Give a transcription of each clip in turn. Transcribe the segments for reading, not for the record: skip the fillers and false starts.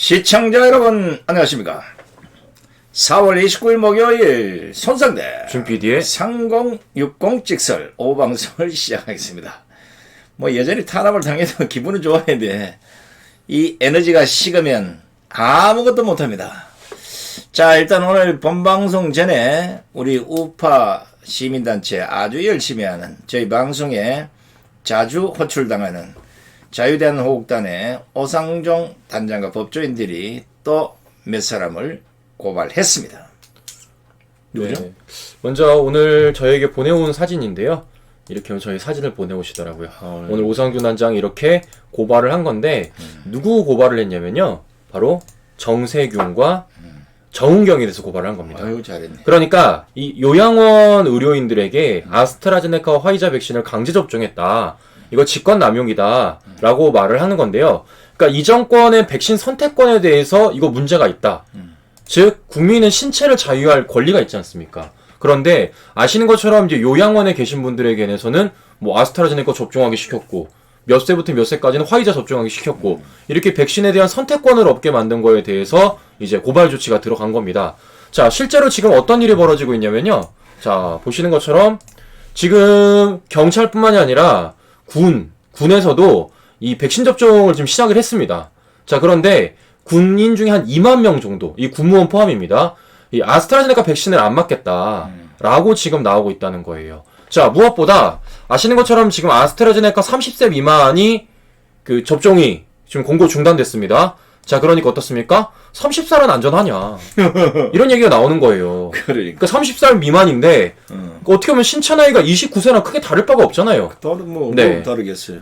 시청자 여러분 안녕하십니까. 4월 29일 목요일 손상대 준PD의 3060 직설 오방송을 시작하겠습니다. 뭐 여전히 탄압을 당해도 기분은 좋아야돼 이 에너지가 식으면 아무것도 못합니다. 자, 일단 오늘 본방송 전에 우리 우파 시민단체 아주 열심히 하는 저희 방송에 자주 호출당하는 자유대한호국단의 오상종 단장과 법조인들이 또 몇 사람을 고발했습니다. 누구죠? 네. 먼저 오늘 저에게 보내온 사진인데요. 이렇게 저희 사진을 보내오시더라고요. 오늘 오상준 단장이 이렇게 고발을 한 건데 누구 고발을 했냐면요. 바로 정세균과 정은경에 대해서 고발을 한 겁니다. 아유, 잘했네. 그러니까 이 요양원 의료인들에게 아스트라제네카와 화이자 백신을 강제 접종했다. 이거 직권남용이다. 라고 말을 하는 건데요. 그러니까 이 정권의 백신 선택권에 대해서 이거 문제가 있다. 즉 국민은 신체를 자유할 권리가 있지 않습니까? 그런데 아시는 것처럼 이제 요양원에 계신 분들에게는 뭐 아스트라제네카 접종하기 시켰고 몇 세부터 몇 세까지는 화이자 접종하기 시켰고 이렇게 백신에 대한 선택권을 얻게 만든 거에 대해서 이제 고발 조치가 들어간 겁니다. 자, 실제로 지금 어떤 일이 벌어지고 있냐면요. 자, 보시는 것처럼 지금 경찰뿐만이 아니라 군에서도 이 백신 접종을 지금 시작을 했습니다. 자, 그런데 군인 중에 한 2만 명 정도, 이 군무원 포함입니다. 이 아스트라제네카 백신을 안 맞겠다라고 지금 나오고 있다는 거예요. 자, 무엇보다 아시는 것처럼 지금 아스트라제네카 30세 미만이 그 접종이 지금 공고 중단됐습니다. 자, 그러니까 어떻습니까? 30살은 안전하냐. 이런 얘기가 나오는 거예요. 그러니까 30살 미만인데 어떻게 보면 신체 나이가 29세나 크게 다를 바가 없잖아요. 뭐 다르겠어요.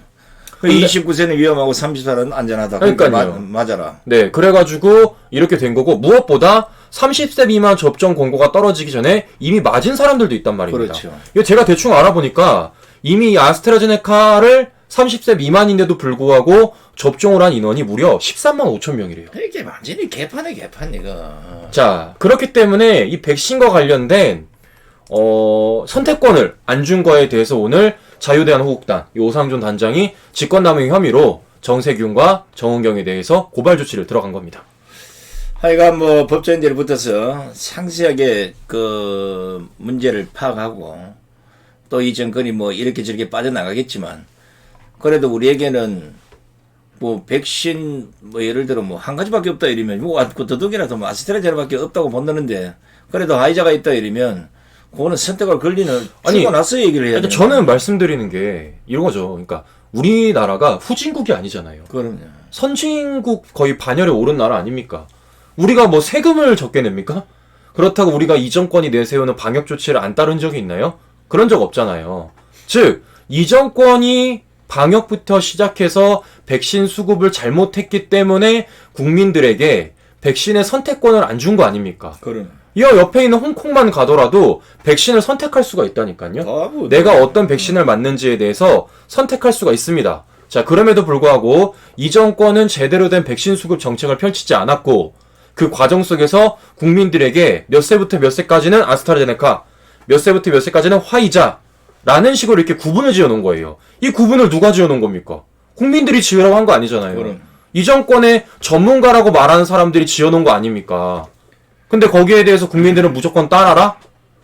29세는 위험하고 30살은 안전하다. 그러니까요. 맞아라. 네, 그래가지고 이렇게 된 거고 무엇보다 30세 미만 접종 권고가 떨어지기 전에 이미 맞은 사람들도 있단 말입니다. 그렇죠. 이거 제가 대충 알아보니까 이미 아스트라제네카를 30세 미만인데도 불구하고 접종을 한 인원이 무려 13만 5천 명이래요. 이게 완전히 개판이야, 개판, 이거. 자, 그렇기 때문에 이 백신과 관련된 선택권을 안 준 거에 대해서 오늘 자유대한호국단 오상준 단장이 직권남용 혐의로 정세균과 정은경에 대해서 고발 조치를 들어간 겁니다. 하여간 뭐 법조인들이 붙어서 상세하게 그 문제를 파악하고 또 이 정권이 뭐 이렇게 저렇게 빠져나가겠지만 그래도 우리에게는 뭐 백신 뭐 예를 들어 뭐 한 가지밖에 없다 이러면 뭐 더더욱이라도 뭐 아스트라제네카밖에 없다고 본다는데 그래도 화이자가 있다 이러면 그거는 선택할 권리는 주고 나서 얘기를 해야 돼요. 저는 말씀드리는 게 이런 거죠. 그러니까 우리나라가 후진국이 아니잖아요. 그럼요. 선진국 거의 반열에 오른 나라 아닙니까? 우리가 뭐 세금을 적게 냅니까? 그렇다고 우리가 이 정권이 내세우는 방역 조치를 안 따른 적이 있나요? 그런 적 없잖아요. 즉, 이 정권이 방역부터 시작해서 백신 수급을 잘못했기 때문에 국민들에게 백신의 선택권을 안 준 거 아닙니까? 그럼. 이 옆에 있는 홍콩만 가더라도 백신을 선택할 수가 있다니까요. 내가 어떤 백신을 맞는지에 대해서 선택할 수가 있습니다. 자, 그럼에도 불구하고 이 정권은 제대로 된 백신 수급 정책을 펼치지 않았고 그 과정 속에서 국민들에게 몇 세부터 몇 세까지는 아스트라제네카, 몇 세부터 몇 세까지는 화이자 라는 식으로 이렇게 구분을 지어놓은 거예요. 이 구분을 누가 지어놓은 겁니까? 국민들이 지으라고 한 거 아니잖아요. 그럼. 이 정권의 전문가라고 말하는 사람들이 지어놓은 거 아닙니까? 근데 거기에 대해서 국민들은 무조건 따라라?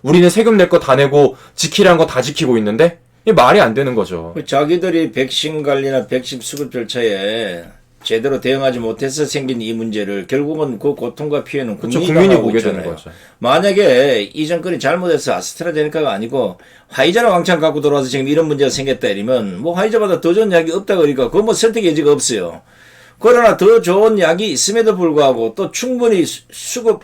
우리는 세금 낼 거 다 내고 지키라는 거 다 지키고 있는데? 이게 말이 안 되는 거죠. 자기들이 백신 관리나 백신 수급 절차에 제대로 대응하지 못해서 생긴 이 문제를 결국은 그 고통과 피해는 국민이 보게 되는 거죠. 만약에 이 정권이 잘못해서 아스트라제네카가 아니고 화이자를 왕창 갖고 들어와서 지금 이런 문제가 생겼다 이러면 뭐 화이자보다 더 좋은 약이 없다 그러니까 그건 뭐 선택의 여지가 없어요. 그러나 더 좋은 약이 있음에도 불구하고 또 충분히 수급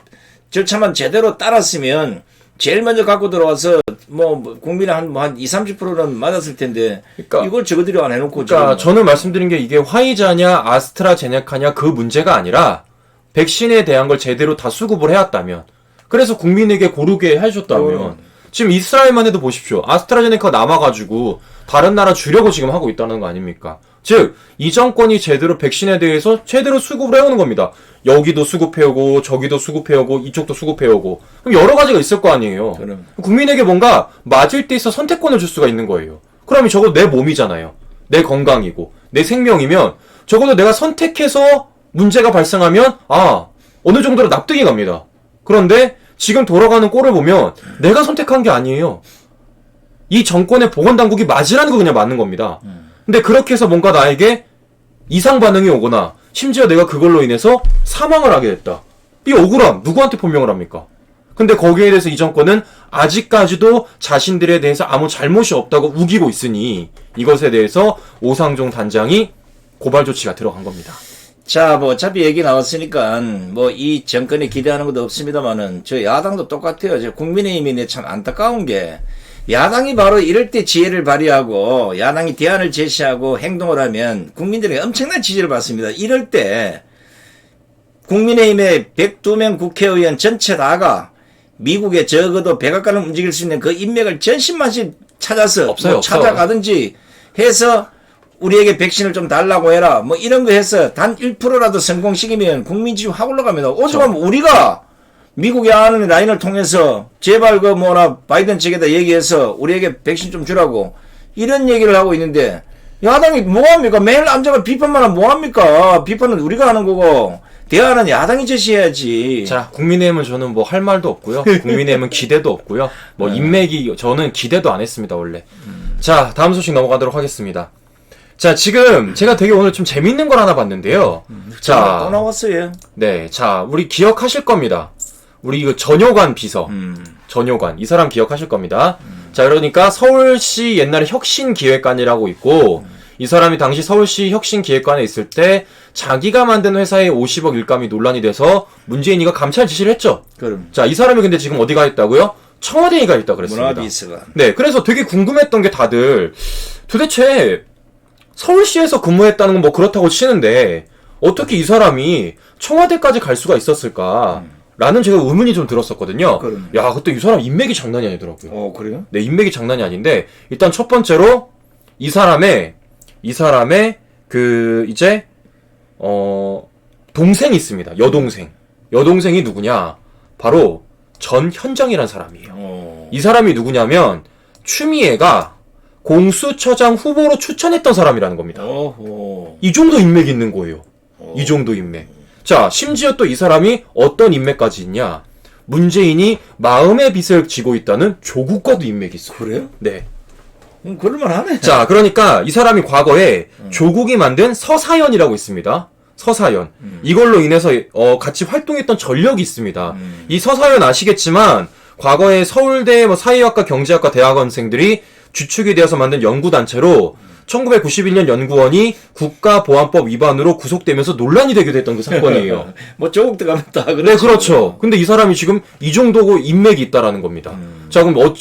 절차만 제대로 따랐으면 제일 먼저 갖고 들어와서 뭐 국민의 한 20, 30%는 맞았을 텐데 그러니까, 이걸 저거들이 안 해놓고 그러니까 저는 말씀드린 게 이게 화이자냐 아스트라제네카냐 그 문제가 아니라 백신에 대한 걸 제대로 다 수급을 해왔다면 그래서 국민에게 고르게 해줬다면 지금 이스라엘만 해도 보십시오. 아스트라제네카 남아가지고 다른 나라 주려고 지금 하고 있다는 거 아닙니까? 즉, 이 정권이 제대로 백신에 대해서 제대로 수급을 해오는 겁니다. 여기도 수급해오고 저기도 수급해오고 이쪽도 수급해오고 그럼 여러 가지가 있을 거 아니에요. 그럼. 국민에게 뭔가 맞을 때 있어 선택권을 줄 수가 있는 거예요. 그러면 적어도 내 몸이잖아요. 내 건강이고 내 생명이면 적어도 내가 선택해서 문제가 발생하면 어느 정도로 납득이 갑니다. 그런데 지금 돌아가는 꼴을 보면 내가 선택한 게 아니에요. 이 정권의 보건당국이 맞으라는 거 그냥 맞는 겁니다. 근데 그렇게 해서 뭔가 나에게 이상 반응이 오거나 심지어 내가 그걸로 인해서 사망을 하게 됐다. 이 억울함 누구한테 변명을 합니까? 근데 거기에 대해서 이 정권은 아직까지도 자신들에 대해서 아무 잘못이 없다고 우기고 있으니 이것에 대해서 오상종 단장이 고발 조치가 들어간 겁니다. 자, 뭐 어차피 얘기 나왔으니까 뭐 이 정권에 기대하는 것도 없습니다만은 저 야당도 똑같아요. 저 국민의힘이 참 안타까운 게 야당이 바로 이럴 때 지혜를 발휘하고 야당이 대안을 제시하고 행동을 하면 국민들에게 엄청난 지지를 받습니다. 이럴 때 국민의힘의 102명 국회의원 전체 다가 미국에 적어도 백악관을 움직일 수 있는 그 인맥을 전신만씩 찾아서 없어요. 찾아가든지 해서 우리에게 백신을 좀 달라고 해라. 뭐 이런 거 해서 단 1%라도 성공시키면 국민 지지율 확 올라갑니다. 오죽하면 우리가 미국에 아는 라인을 통해서 제발 그 뭐나 바이든 측에다 얘기해서 우리에게 백신 좀 주라고 이런 얘기를 하고 있는데 야당이 뭐합니까? 매일 앉아가 비판만 하면 뭐합니까? 비판은 우리가 하는 거고 대안은 야당이 제시해야지. 자, 국민의힘은 저는 뭐 할 말도 없고요. 국민의힘은 기대도 없고요. 뭐 인맥이 저는 기대도 안 했습니다 원래. 자, 다음 소식 넘어가도록 하겠습니다. 자, 지금 제가 되게 오늘 좀 재밌는 걸 하나 봤는데요. 자, 또 나왔어요. 네, 자, 우리 기억하실 겁니다. 우리 이거 전효관 비서, 전효관 이 사람 기억하실 겁니다. 자, 그러니까 서울시 옛날에 혁신기획관이라고 있고 이 사람이 당시 서울시 혁신기획관에 있을 때 자기가 만든 회사에 50억 일감이 논란이 돼서 문재인이가 감찰 지시를 했죠. 그럼 자, 이 사람이 근데 지금 어디가 있다고요? 청와대에 가 있다 그랬습니다. 문화비서관. 네, 그래서 되게 궁금했던 게 다들 도대체 서울시에서 근무했다는 건 뭐 그렇다고 치는데 어떻게 이 사람이 청와대까지 갈 수가 있었을까? 라는 제가 의문이 좀 들었었거든요. 그럼. 야, 그때 이 사람 인맥이 장난이 아니더라고요. 그래요? 네, 인맥이 장난이 아닌데 일단 첫 번째로 이 사람의 그 이제 동생이 있습니다. 여동생이 누구냐? 바로 전현정이라는 사람이에요. 이 사람이 누구냐면 추미애가 공수처장 후보로 추천했던 사람이라는 겁니다. 이 정도 인맥이 있는 거예요. 이 정도 인맥. 자, 심지어 또 이 사람이 어떤 인맥까지 있냐? 문재인이 마음의 빚을 지고 있다는 조국과도 인맥이 있어요. 그래요? 네. 그럴만 하네. 자, 그러니까 이 사람이 과거에 조국이 만든 서사연이라고 있습니다. 서사연. 이걸로 인해서 같이 활동했던 전력이 있습니다. 이 서사연 아시겠지만 과거에 서울대 뭐 사회학과 경제학과 대학원생들이 주축이 되어서 만든 연구단체로 1991년 연구원이 국가보안법 위반으로 구속되면서 논란이 되기도 했던 그 사건이에요. 뭐 조국 들어가면 다 그렇죠. 네, 그렇죠. 근데 이 사람이 지금 이 정도고 인맥이 있다라는 겁니다. 자, 그럼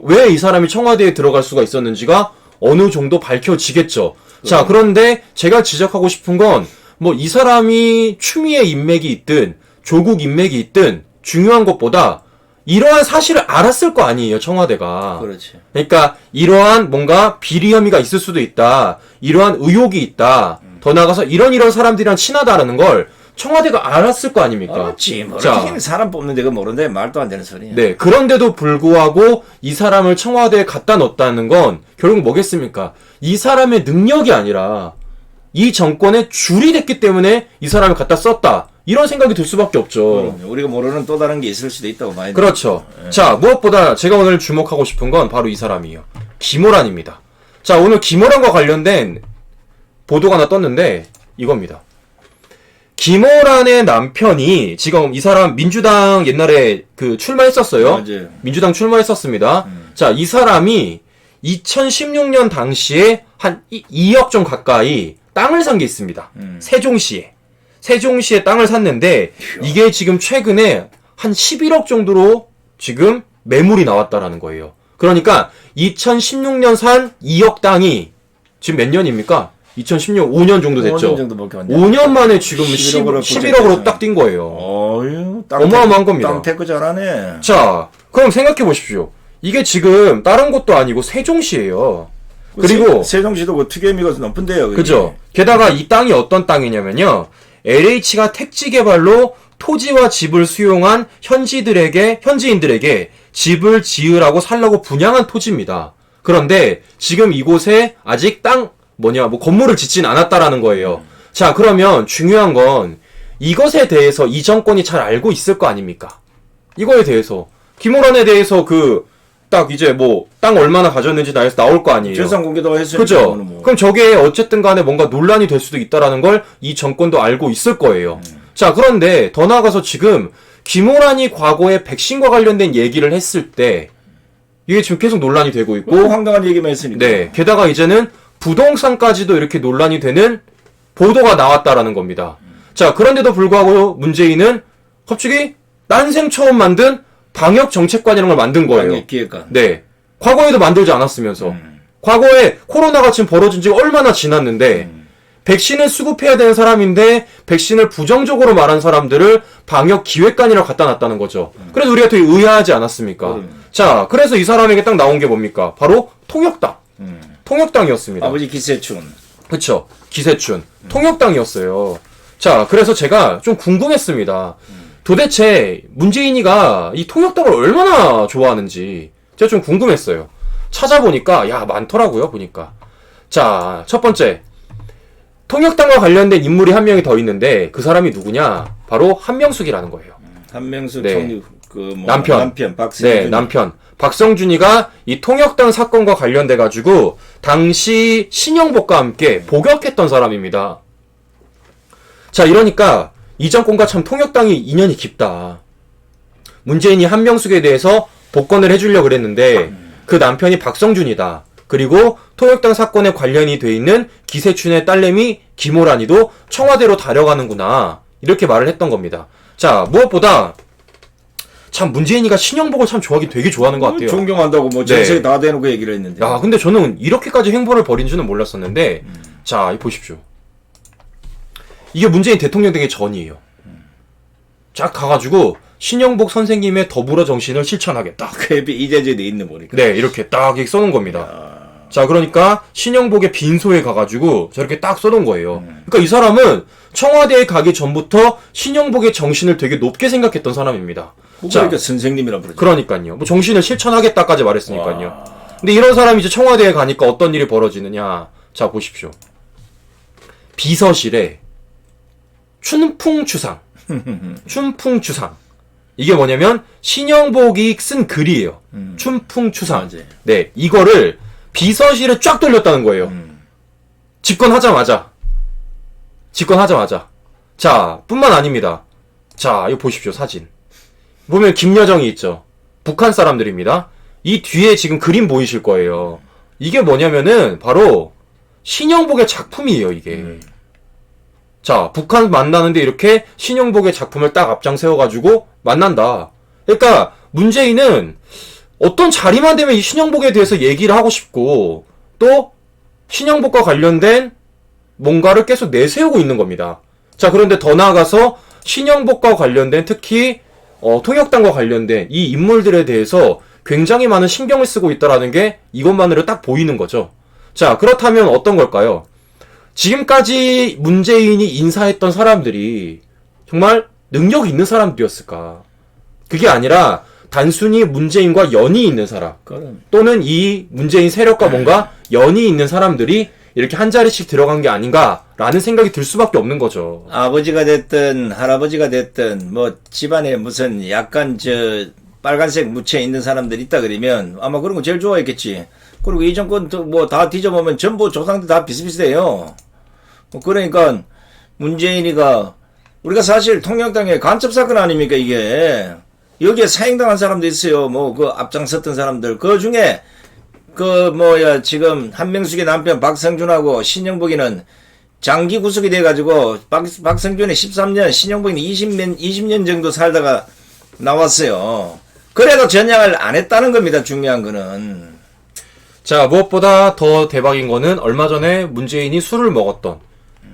왜 이 사람이 청와대에 들어갈 수가 있었는지가 어느 정도 밝혀지겠죠. 자, 그런데 제가 지적하고 싶은 건 뭐 이 사람이 추미애 인맥이 있든 조국 인맥이 있든 중요한 것보다 이러한 사실을 알았을 거 아니에요, 청와대가. 그렇지. 그러니까 이러한 뭔가 비리 혐의가 있을 수도 있다. 이러한 의혹이 있다. 더 나아가서 이런 사람들이랑 친하다라는 걸 청와대가 알았을 거 아닙니까? 그렇지. 자, 모르긴 사람 뽑는데 그거 모르는데 말도 안 되는 소리야. 네. 그런데도 불구하고 이 사람을 청와대에 갖다 넣었다는 건 결국 뭐겠습니까? 이 사람의 능력이 아니라 이 정권의 줄이 됐기 때문에 이 사람을 갖다 썼다. 이런 생각이 들 수밖에 없죠. 우리가 모르는 또 다른 게 있을 수도 있다고 봐야 돼. 그렇죠. 자, 무엇보다 제가 오늘 주목하고 싶은 건 바로 이 사람이에요. 김호란입니다. 자, 오늘 김호란과 관련된 보도가 하나 떴는데 이겁니다. 김호란의 남편이 지금 이 사람 민주당 옛날에 그 출마했었어요. 맞아요. 민주당 출마했었습니다. 자, 이 사람이 2016년 당시에 한 2억 좀 가까이 땅을 산 게 있습니다. 세종시에 땅을 샀는데 이게 지금 최근에 한 11억 정도로 지금 매물이 나왔다라는 거예요. 그러니까 2016년 산 2억 땅이 지금 몇 년입니까? 2016년 5년 정도 됐죠. 5년 정도밖에 안 돼. 5년 만에 지금 11억으로 11억으로 딱 뛴 거예요. 어휴, 어마어마한 겁니다. 땅 태크 잘하네. 자, 그럼 생각해 보십시오. 이게 지금 다른 곳도 아니고 세종시예요. 그리고 세종시도 그 특혜미가 높은데요. 그게. 그죠? 게다가 이 땅이 어떤 땅이냐면요. LH가 택지 개발로 토지와 집을 수용한 현지인들에게 집을 지으라고 살라고 분양한 토지입니다. 그런데 지금 이곳에 아직 건물을 짓진 않았다라는 거예요. 자, 그러면 중요한 건 이것에 대해서 이 정권이 잘 알고 있을 거 아닙니까? 이거에 대해서. 김호란에 대해서 딱 이제 뭐, 땅 얼마나 가졌는지 나올 거 아니에요. 재산 공개도 했으니까. 그죠? 뭐. 그럼 저게 어쨌든 간에 뭔가 논란이 될 수도 있다라는 걸 이 정권도 알고 있을 거예요. 자, 그런데 더 나아가서 지금 김호란이 과거에 백신과 관련된 얘기를 했을 때 이게 지금 계속 논란이 되고 있고 황당한 얘기만 했으니까. 네, 게다가 이제는 부동산까지도 이렇게 논란이 되는 보도가 나왔다라는 겁니다. 자, 그런데도 불구하고 문재인은 갑자기 난생 처음 만든 방역 정책관이라는 걸 만든 거예요. 방역 기획관. 네. 과거에도 만들지 않았으면서. 과거에 코로나가 지금 벌어진 지가 얼마나 지났는데, 백신을 수급해야 되는 사람인데, 백신을 부정적으로 말한 사람들을 방역 기획관이라고 갖다 놨다는 거죠. 그래서 우리가 되게 의아하지 않았습니까? 자, 그래서 이 사람에게 딱 나온 게 뭡니까? 바로 통역당. 통역당이었습니다. 아버지 기세춘. 그쵸. 기세춘. 통역당이었어요. 자, 그래서 제가 좀 궁금했습니다. 도대체 문재인이가 이 통역당을 얼마나 좋아하는지 제가 좀 궁금했어요. 찾아보니까 야 많더라고요. 보니까. 자, 첫 번째 통역당과 관련된 인물이 한 명이 더 있는데 그 사람이 누구냐? 바로 한명숙이라는 거예요. 한명숙 네. 총리 남편 박성준. 네, 남편 박성준이가 이 통역당 사건과 관련돼 가지고 당시 신영복과 함께 복역했던 사람입니다. 자, 이러니까 이 정권과 참 통역당이 인연이 깊다. 문재인이 한명숙에 대해서 복권을 해주려고 그랬는데 그 남편이 박성준이다. 그리고 통역당 사건에 관련이 돼 있는 기세춘의 딸내미 김호란이도 청와대로 달려가는구나. 이렇게 말을 했던 겁니다. 자, 무엇보다 참 문재인이가 신영복을 참 좋아하긴 되게 좋아하는 것 같아요. 존경한다고 뭐 네. 전세 다 대놓고 얘기를 했는데. 야, 근데 저는 이렇게까지 행보를 벌인 줄은 몰랐었는데 자, 이 보십시오. 이게 문재인 대통령 되기 전이에요. 쫙 가가지고 신영복 선생님의 더불어 정신을 실천하겠다. 그 옆에 이재재도 있는 보니까. 네, 이렇게 딱 이렇게 써놓은 겁니다. 자, 그러니까 신영복의 빈소에 가가지고 저렇게 딱 써놓은 거예요. 그러니까 이 사람은 청와대에 가기 전부터 신영복의 정신을 되게 높게 생각했던 사람입니다. 그러니까 선생님이라 부르죠. 그러니까요. 뭐 정신을 실천하겠다까지 말했으니까요. 근데 이런 사람이 이제 청와대에 가니까 어떤 일이 벌어지느냐. 자, 보십시오. 비서실에 춘풍추상. 춘풍추상. 이게 뭐냐면 신영복이 쓴 글이에요. 춘풍추상. 맞아요. 네, 이거를 비서실에 쫙 돌렸다는 거예요. 집권하자마자. 자, 뿐만 아닙니다. 자, 이거 보십시오, 사진. 보면 김여정이 있죠. 북한 사람들입니다. 이 뒤에 지금 그림 보이실 거예요. 이게 뭐냐면은 바로 신영복의 작품이에요, 이게. 자, 북한 만나는데 이렇게 신영복의 작품을 딱 앞장 세워가지고 만난다. 그러니까 문재인은 어떤 자리만 되면 이 신영복에 대해서 얘기를 하고 싶고 또 신영복과 관련된 뭔가를 계속 내세우고 있는 겁니다. 자, 그런데 더 나아가서 신영복과 관련된 특히 통역당과 관련된 이 인물들에 대해서 굉장히 많은 신경을 쓰고 있다라는 게 이것만으로 딱 보이는 거죠. 자, 그렇다면 어떤 걸까요? 지금까지 문재인이 인사했던 사람들이 정말 능력 있는 사람들이었을까? 그게 아니라 단순히 문재인과 연이 있는 사람 또는 이 문재인 세력과 뭔가 연이 있는 사람들이 이렇게 한 자리씩 들어간 게 아닌가라는 생각이 들 수밖에 없는 거죠. 아버지가 됐든 할아버지가 됐든 뭐 집안에 무슨 약간 빨간색 묻혀 있는 사람들 있다 그러면 아마 그런 거 제일 좋아했겠지. 그리고 이 정권 뭐 다 뒤져보면 전부 조상들 다 비슷비슷해요. 그러니까 문재인이가 우리가 사실 통영당의 간첩 사건 아닙니까 이게. 여기에 사형당한 사람도 있어요. 뭐 그 앞장섰던 사람들 그 중에 지금 한명숙의 남편 박성준하고 신영복이는 장기 구속이 돼가지고 박성준이 13년 신영복이는 20년 정도 살다가 나왔어요. 그래도 전향을 안 했다는 겁니다. 중요한 거는. 자, 무엇보다 더 대박인 거는 얼마 전에 문재인이 술을 먹었던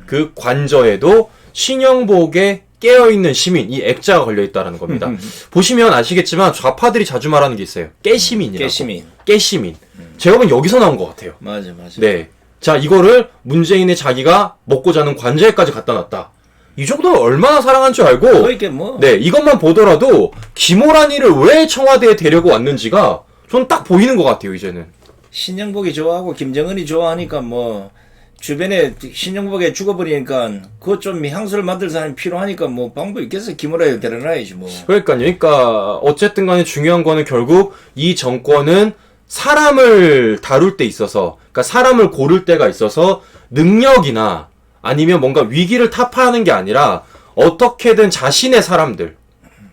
그 관저에도 신영복의 깨어있는 시민, 이 액자가 걸려있다는 겁니다. 보시면 아시겠지만 좌파들이 자주 말하는 게 있어요. 깨시민이라고. 깨시민. 제가 보면 여기서 나온 것 같아요. 맞아. 네. 자, 이거를 문재인의 자기가 먹고 자는 관저에까지 갖다 놨다. 이 정도는 얼마나 사랑한 줄 알고. 네, 이것만 보더라도 김호란이를 왜 청와대에 데려고 왔는지가 전 딱 보이는 것 같아요, 이제는. 신영복이 좋아하고 김정은이 좋아하니까 뭐 주변에 신영복에 죽어버리니까 그거 좀 향수를 만들 사람이 필요하니까 뭐 방법이 있겠어. 김우라에 데려놔야지 뭐. 그러니까요. 그러니까 어쨌든 간에 중요한 거는 결국 이 정권은 사람을 다룰 때 있어서, 그러니까 사람을 고를 때가 있어서 능력이나 아니면 뭔가 위기를 타파하는 게 아니라 어떻게든 자신의 사람들,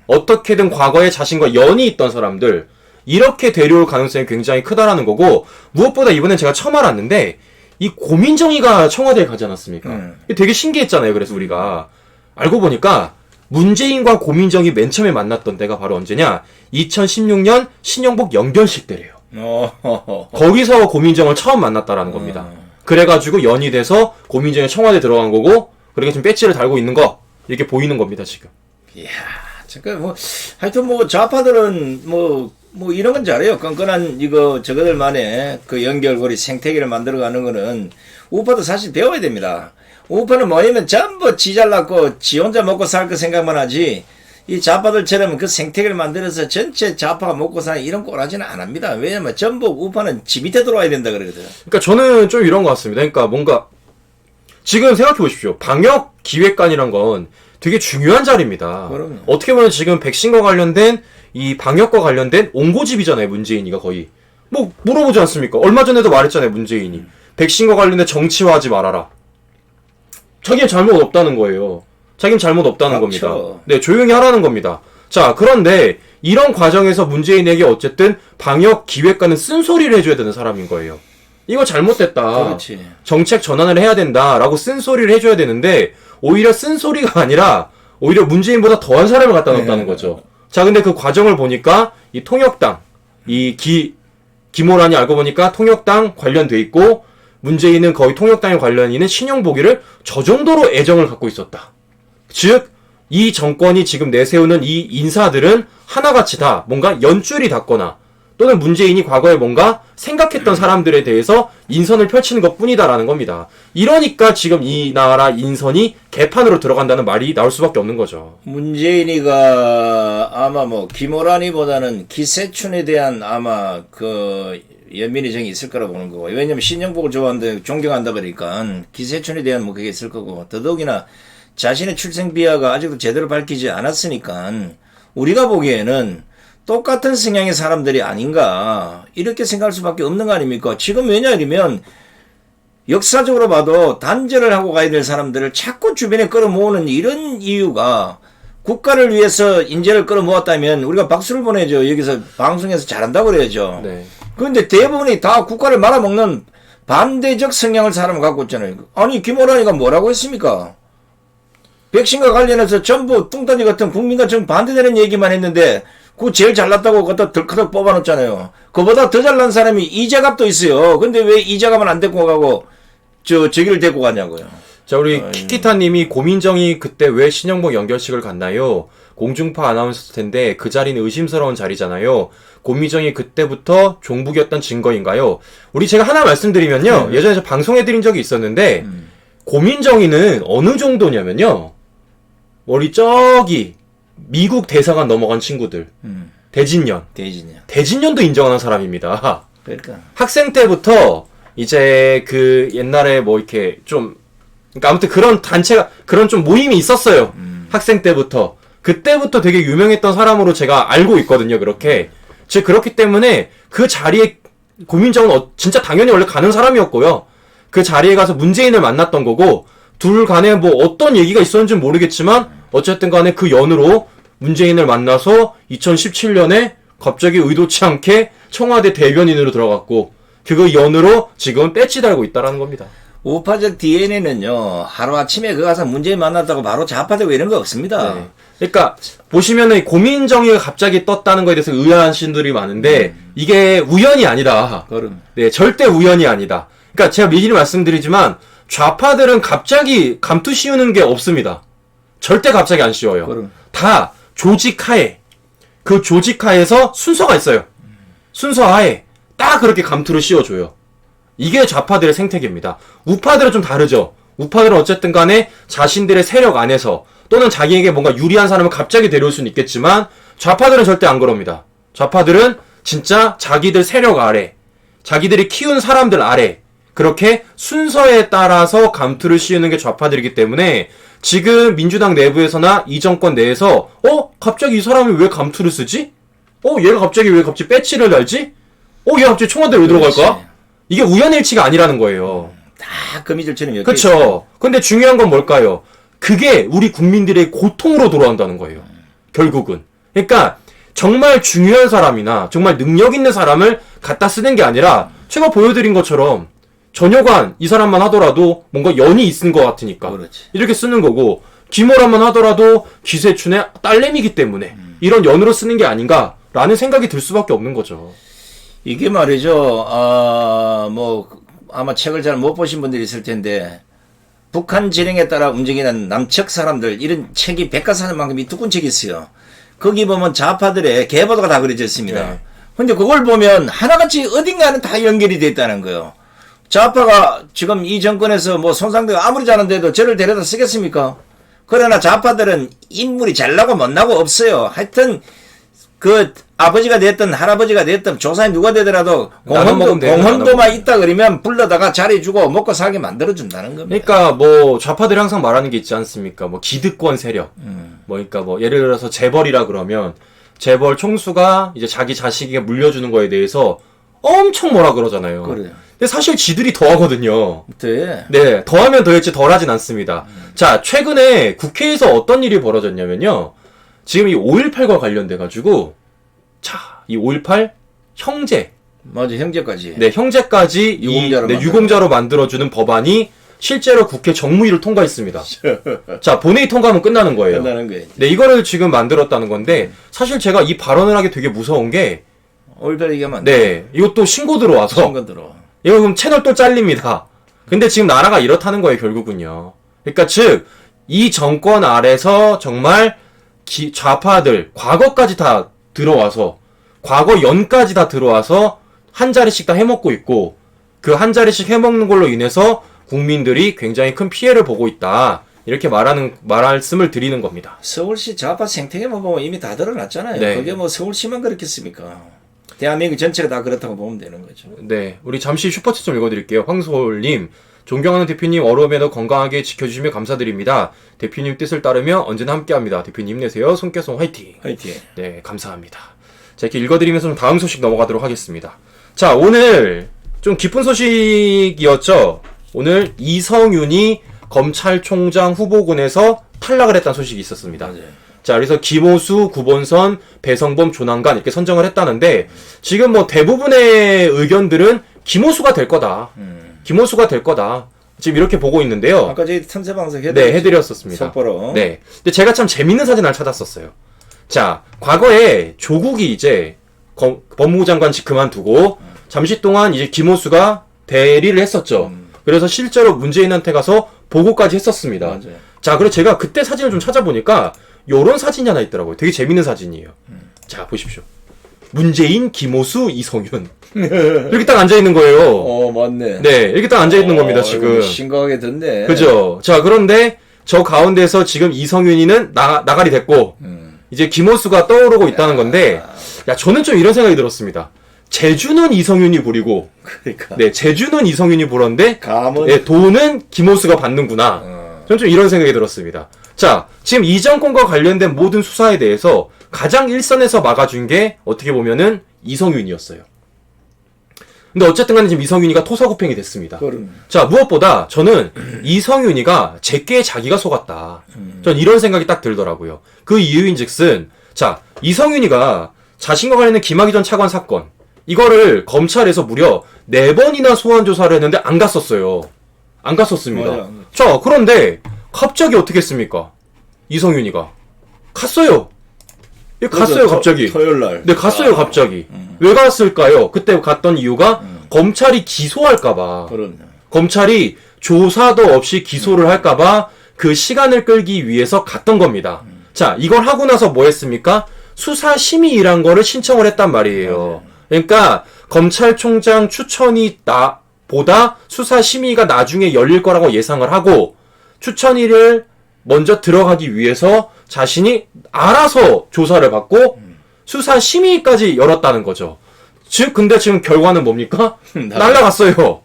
어떻게든 과거에 자신과 연이 있던 사람들, 이렇게 데려올 가능성이 굉장히 크다라는 거고, 무엇보다 이번엔 제가 처음 알았는데 이 고민정의가 청와대에 가지 않았습니까? 이게 되게 신기했잖아요. 그래서 우리가 알고 보니까 문재인과 고민정의 맨 처음에 만났던 때가 바로 언제냐? 2016년 신영복 연결식 때래요. 거기서 고민정을 처음 만났다라는 겁니다. 그래가지고 연이 돼서 고민정이 청와대 들어간 거고, 그렇게 지금 배지를 달고 있는 거 이렇게 보이는 겁니다 지금. 이야, 잠깐 뭐 하여튼 뭐 좌파들은 뭐 이런 건 잘해요. 끈끈한 이거 저거들만의 그 연결고리 생태계를 만들어가는 거는 우파도 사실 배워야 됩니다. 우파는 뭐냐면 전부 지 잘났고 지 혼자 먹고 살 거 생각만 하지, 이 좌파들처럼 그 생태계를 만들어서 전체 좌파가 먹고 사는 이런 꼬라지는 안 합니다. 왜냐면 전부 우파는 지 밑에 들어와야 된다 그러거든. 그러니까 저는 좀 이런 것 같습니다. 그러니까 뭔가 지금 생각해 보십시오. 방역 기획관이란 건 되게 중요한 자리입니다. 그럼요. 어떻게 보면 지금 백신과 관련된 이 방역과 관련된 옹고집이잖아요. 문재인이가 거의. 뭐 물어보지 않습니까? 얼마 전에도 말했잖아요. 문재인이. 백신과 관련된 정치화하지 말아라. 자기는 잘못 없다는 거예요. 자기는 잘못 없다는 겁니다. 네, 조용히 하라는 겁니다. 자, 그런데 이런 과정에서 문재인에게 어쨌든 방역 기획관은 쓴소리를 해줘야 되는 사람인 거예요. 이거 잘못됐다. 그렇지. 정책 전환을 해야 된다라고 쓴소리를 해줘야 되는데 오히려 쓴소리가 아니라 오히려 문재인보다 더한 사람을 갖다 놓았다는 거죠. 자, 근데 그 과정을 보니까 이 통역당, 김호란이 알고 보니까 통역당 관련돼 있고, 문재인은 거의 통역당에 관련 있는 신용보기를 저 정도로 애정을 갖고 있었다. 즉, 이 정권이 지금 내세우는 이 인사들은 하나같이 다 뭔가 연줄이 닿거나 또는 문재인이 과거에 뭔가 생각했던 사람들에 대해서 인선을 펼치는 것 뿐이다라는 겁니다. 이러니까 지금 이 나라 인선이 개판으로 들어간다는 말이 나올 수밖에 없는 거죠. 문재인이가 아마 뭐 김호란이보다는 기세춘에 대한 아마 그 연민의 정이 있을 거라고 보는 거고, 왜냐면 신영복을 좋아한다, 존경한다 보니까 기세춘에 대한 뭐 그게 있을 거고, 더더욱이나 자신의 출생 비하가 아직도 제대로 밝히지 않았으니까 우리가 보기에는 똑같은 성향의 사람들이 아닌가 이렇게 생각할 수밖에 없는 거 아닙니까? 지금 왜냐하면 역사적으로 봐도 단절을 하고 가야 될 사람들을 자꾸 주변에 끌어모으는 이런 이유가 국가를 위해서 인재를 끌어모았다면 우리가 박수를 보내죠. 여기서 방송에서 잘한다고 그래야죠. 네. 그런데 대부분이 다 국가를 말아먹는 반대적 성향을 사람을 갖고 있잖아요. 아니 김호란이가 뭐라고 했습니까? 백신과 관련해서 전부 뚱따지 같은 국민과 정 반대되는 얘기만 했는데 그거 제일 잘났다고 갖다 덜커덕 뽑아놓잖아요. 그보다 더 잘난 사람이 이재갑도 있어요. 근데 왜 이재갑은 안 데리고 가고 저기를 데리고 가냐고요. 자, 우리 키키타님이 고민정이 그때 왜 신영복 연결식을 갔나요? 공중파 아나운서 텐데 그 자리는 의심스러운 자리잖아요. 고민정이 그때부터 종북이었던 증거인가요? 우리 제가 하나 말씀드리면요. 예전에 저 방송해드린 적이 있었는데 고민정이는 어느 정도냐면요. 우리 저기 미국 대사관 넘어간 친구들. 대진년도 인정하는 사람입니다. 그러니까 학생 때부터 이제 그 옛날에 뭐 이렇게 좀, 그러니까 아무튼 그런 단체가, 그런 좀 모임이 있었어요. 학생 때부터. 그때부터 되게 유명했던 사람으로 제가 알고 있거든요. 그렇게. 즉 그렇기 때문에 그 자리에 고민정은 진짜 당연히 원래 가는 사람이었고요. 그 자리에 가서 문재인을 만났던 거고, 둘 간에 뭐 어떤 얘기가 있었는지는 모르겠지만 어쨌든 간에 그 연으로 문재인을 만나서 2017년에 갑자기 의도치 않게 청와대 대변인으로 들어갔고, 그거 연으로 지금 배지 달고 있다라는 겁니다. 우파적 DNA는요, 하루아침에 그 가서 문재인 만났다고 바로 좌파되고 이런 거 없습니다. 네. 그러니까 보시면은 고민정의가 갑자기 떴다는 거에 대해서 의아하신 분들이 많은데 이게 우연이 아니다. 그럼. 네, 절대 우연이 아니다. 그러니까 제가 미리 말씀드리지만 좌파들은 갑자기 감투 씌우는 게 없습니다. 절대 갑자기 안 씌워요. 그럼. 다 조직하에, 그 조직하에서 순서가 있어요. 순서하에 딱 그렇게 감투를 씌워줘요. 이게 좌파들의 생태계입니다. 우파들은 좀 다르죠. 우파들은 어쨌든 간에 자신들의 세력 안에서 또는 자기에게 뭔가 유리한 사람을 갑자기 데려올 수는 있겠지만 좌파들은 절대 안 그럽니다. 좌파들은 진짜 자기들 세력 아래, 자기들이 키운 사람들 아래, 그렇게 순서에 따라서 감투를 씌우는 게 좌파들이기 때문에 지금 민주당 내부에서나 이 정권 내에서 갑자기 이 사람이 왜 감투를 쓰지? 얘가 갑자기 왜 배치를 달지? 얘 갑자기 청와대에 왜 들어갈까? 이게 우연일치가 아니라는 거예요. 다 거미줄처럼 엮여 그렇죠. 근데 중요한 건 뭘까요? 그게 우리 국민들의 고통으로 돌아온다는 거예요. 결국은. 그러니까 정말 중요한 사람이나 정말 능력 있는 사람을 갖다 쓰는 게 아니라 제가 보여드린 것처럼 전여관 이 사람만 하더라도 뭔가 연이 있는 것 같으니까 그렇지. 이렇게 쓰는 거고 김호라만 하더라도 기세춘의 딸내미기 때문에 이런 연으로 쓰는 게 아닌가라는 생각이 들 수밖에 없는 거죠. 이게 말이죠. 아마 책을 잘 못 보신 분들이 있을 텐데 북한 진영에 따라 움직이는 남측 사람들 이런 책이 백과사전만큼 이 두꺼운 책이 있어요. 거기 보면 좌파들의 계보도가 다 그려져 있습니다. 네. 근데 그걸 보면 하나같이 어딘가는 다 연결이 돼 있다는 거예요. 좌파가 지금 이 정권에서 뭐 손상되고 아무리 잘하는데도 저를 데려다 쓰겠습니까? 그러나 좌파들은 인물이 잘나고 못나고 없어요. 하여튼 그 아버지가 됐든 할아버지가 됐든 조상이 누가 되더라도 공헌도만 있다 그러면 불러다가 자리주고 먹고 살게 만들어준다는 겁니다. 그러니까 뭐 좌파들이 항상 말하는 게 있지 않습니까? 뭐 기득권 세력. 그러니까 뭐 예를 들어서 재벌이라 그러면 재벌 총수가 이제 자기 자식에게 물려주는 거에 대해서 엄청 뭐라 그러잖아요. 그래요. 근데 사실 지들이 더하거든요. 네. 네, 더하면 더했지 덜하진 않습니다. 자, 최근에 국회에서 어떤 일이 벌어졌냐면요. 지금 이 5.18과 관련돼가지고, 자, 이 5.18 형제. 맞아, 형제까지. 네, 형제까지 유공자로 만들어주는 법안이 실제로 국회 정무위를 통과했습니다. 자, 본회의 통과하면 끝나는 거예요. 끝나는 거예요. 네, 이거를 지금 만들었다는 건데, 사실 제가 이 발언을 하기 되게 무서운 게, 5.18 얘기하면 네, 이것도 신고 들어와서, 신고 들어. 이거 그럼 채널 또 잘립니다. 근데 지금 나라가 이렇다는 거예요, 결국은요. 그러니까 즉, 이 정권 아래서 정말 좌파들, 과거까지 다 들어와서, 과거 연까지 다 들어와서 한 자리씩 다 해먹고 있고, 그 한 자리씩 해먹는 걸로 인해서 국민들이 굉장히 큰 피해를 보고 있다. 이렇게 말씀을 드리는 겁니다. 서울시 좌파 생태계만 보면 이미 다 드러났잖아요. 네. 그게 뭐 서울시만 그렇겠습니까? 대한민국 전체가 다 그렇다고 보면 되는 거죠. 네, 우리 잠시 슈퍼챗 좀 읽어드릴게요. 황소홀님, 존경하는 대표님 어려움에도 건강하게 지켜주시며 감사드립니다. 대표님 뜻을 따르며 언제나 함께합니다. 대표님 힘내세요. 손께송 화이팅. 화이팅. 네, 감사합니다. 자, 이렇게 읽어드리면서 좀 다음 소식 넘어가도록 하겠습니다. 자, 오늘 좀 기쁜 소식이었죠. 오늘 이성윤이 검찰총장 후보군에서 탈락을 했다는 소식이 있었습니다. 맞아요. 자, 그래서 김호수, 구본선, 배성범, 조난관 이렇게 선정을 했다는데 지금 뭐 대부분의 의견들은 김호수가 될 거다. 김호수가 될 거다. 지금 이렇게 보고 있는데요. 아까 저희 틈새방송 네, 해드렸었습니다. 속보로. 네. 근데 제가 참 재밌는 사진을 찾았었어요. 자, 과거에 조국이 이제 법무부 장관 직 그만두고 잠시 동안 이제 김호수가 대리를 했었죠. 그래서 실제로 문재인한테 가서 보고까지 했었습니다. 맞아요. 자, 그래서 제가 그때 사진을 좀 찾아보니까 요런 사진이 하나 있더라고요. 되게 재밌는 사진이에요. 자, 보십시오. 문재인, 김호수, 이성윤. 이렇게 딱 앉아있는 거예요. 맞네. 네, 이렇게 딱 앉아있는 겁니다, 지금. 심각하게 됐네. 그죠? 자, 그런데 저 가운데서 지금 이성윤이는 나가리 됐고, 이제 김호수가 떠오르고 있다는 건데, 야, 저는 좀 이런 생각이 들었습니다. 제주는 이성윤이 부리고, 그러니까. 네, 제주는 이성윤이 부렸는데, 감은. 네, 돈은 김호수가 받는구나. 저는 좀 이런 생각이 들었습니다. 자, 지금 이 정권과 관련된 모든 수사에 대해서 가장 일선에서 막아준 게 어떻게 보면은 이성윤이었어요. 근데 어쨌든 간에 지금 이성윤이가 토사구팽이 됐습니다. 그럼. 자, 무엇보다 저는 이성윤이가 제게 자기가 속았다. 전 이런 생각이 딱 들더라고요. 그 이유인 즉슨, 자, 이성윤이가 자신과 관련된 김학의 전 차관 사건, 이거를 검찰에서 무려 4번이나 소환 조사를 했는데 안 갔었어요. 안 갔었습니다. 맞아. 자, 그런데 갑자기 어떻게 했습니까? 이성윤이가 갔어요. 갔어요, 갑자기. 토요일 날. 네, 갔어요, 갑자기. 왜 갔을까요? 그때 갔던 이유가 검찰이 기소할까봐. 그럼요. 검찰이 조사도 없이 기소를 할까봐 그 시간을 끌기 위해서 갔던 겁니다. 자, 이걸 하고 나서 뭐 했습니까? 수사심의이란 거를 신청을 했단 말이에요. 그러니까 검찰총장 추천이 보다 수사심의가 나중에 열릴 거라고 예상을 하고 추천위를 먼저 들어가기 위해서 자신이 알아서 조사를 받고 수사심의까지 열었다는 거죠. 즉 근데 지금 결과는 뭡니까? 날라갔어요.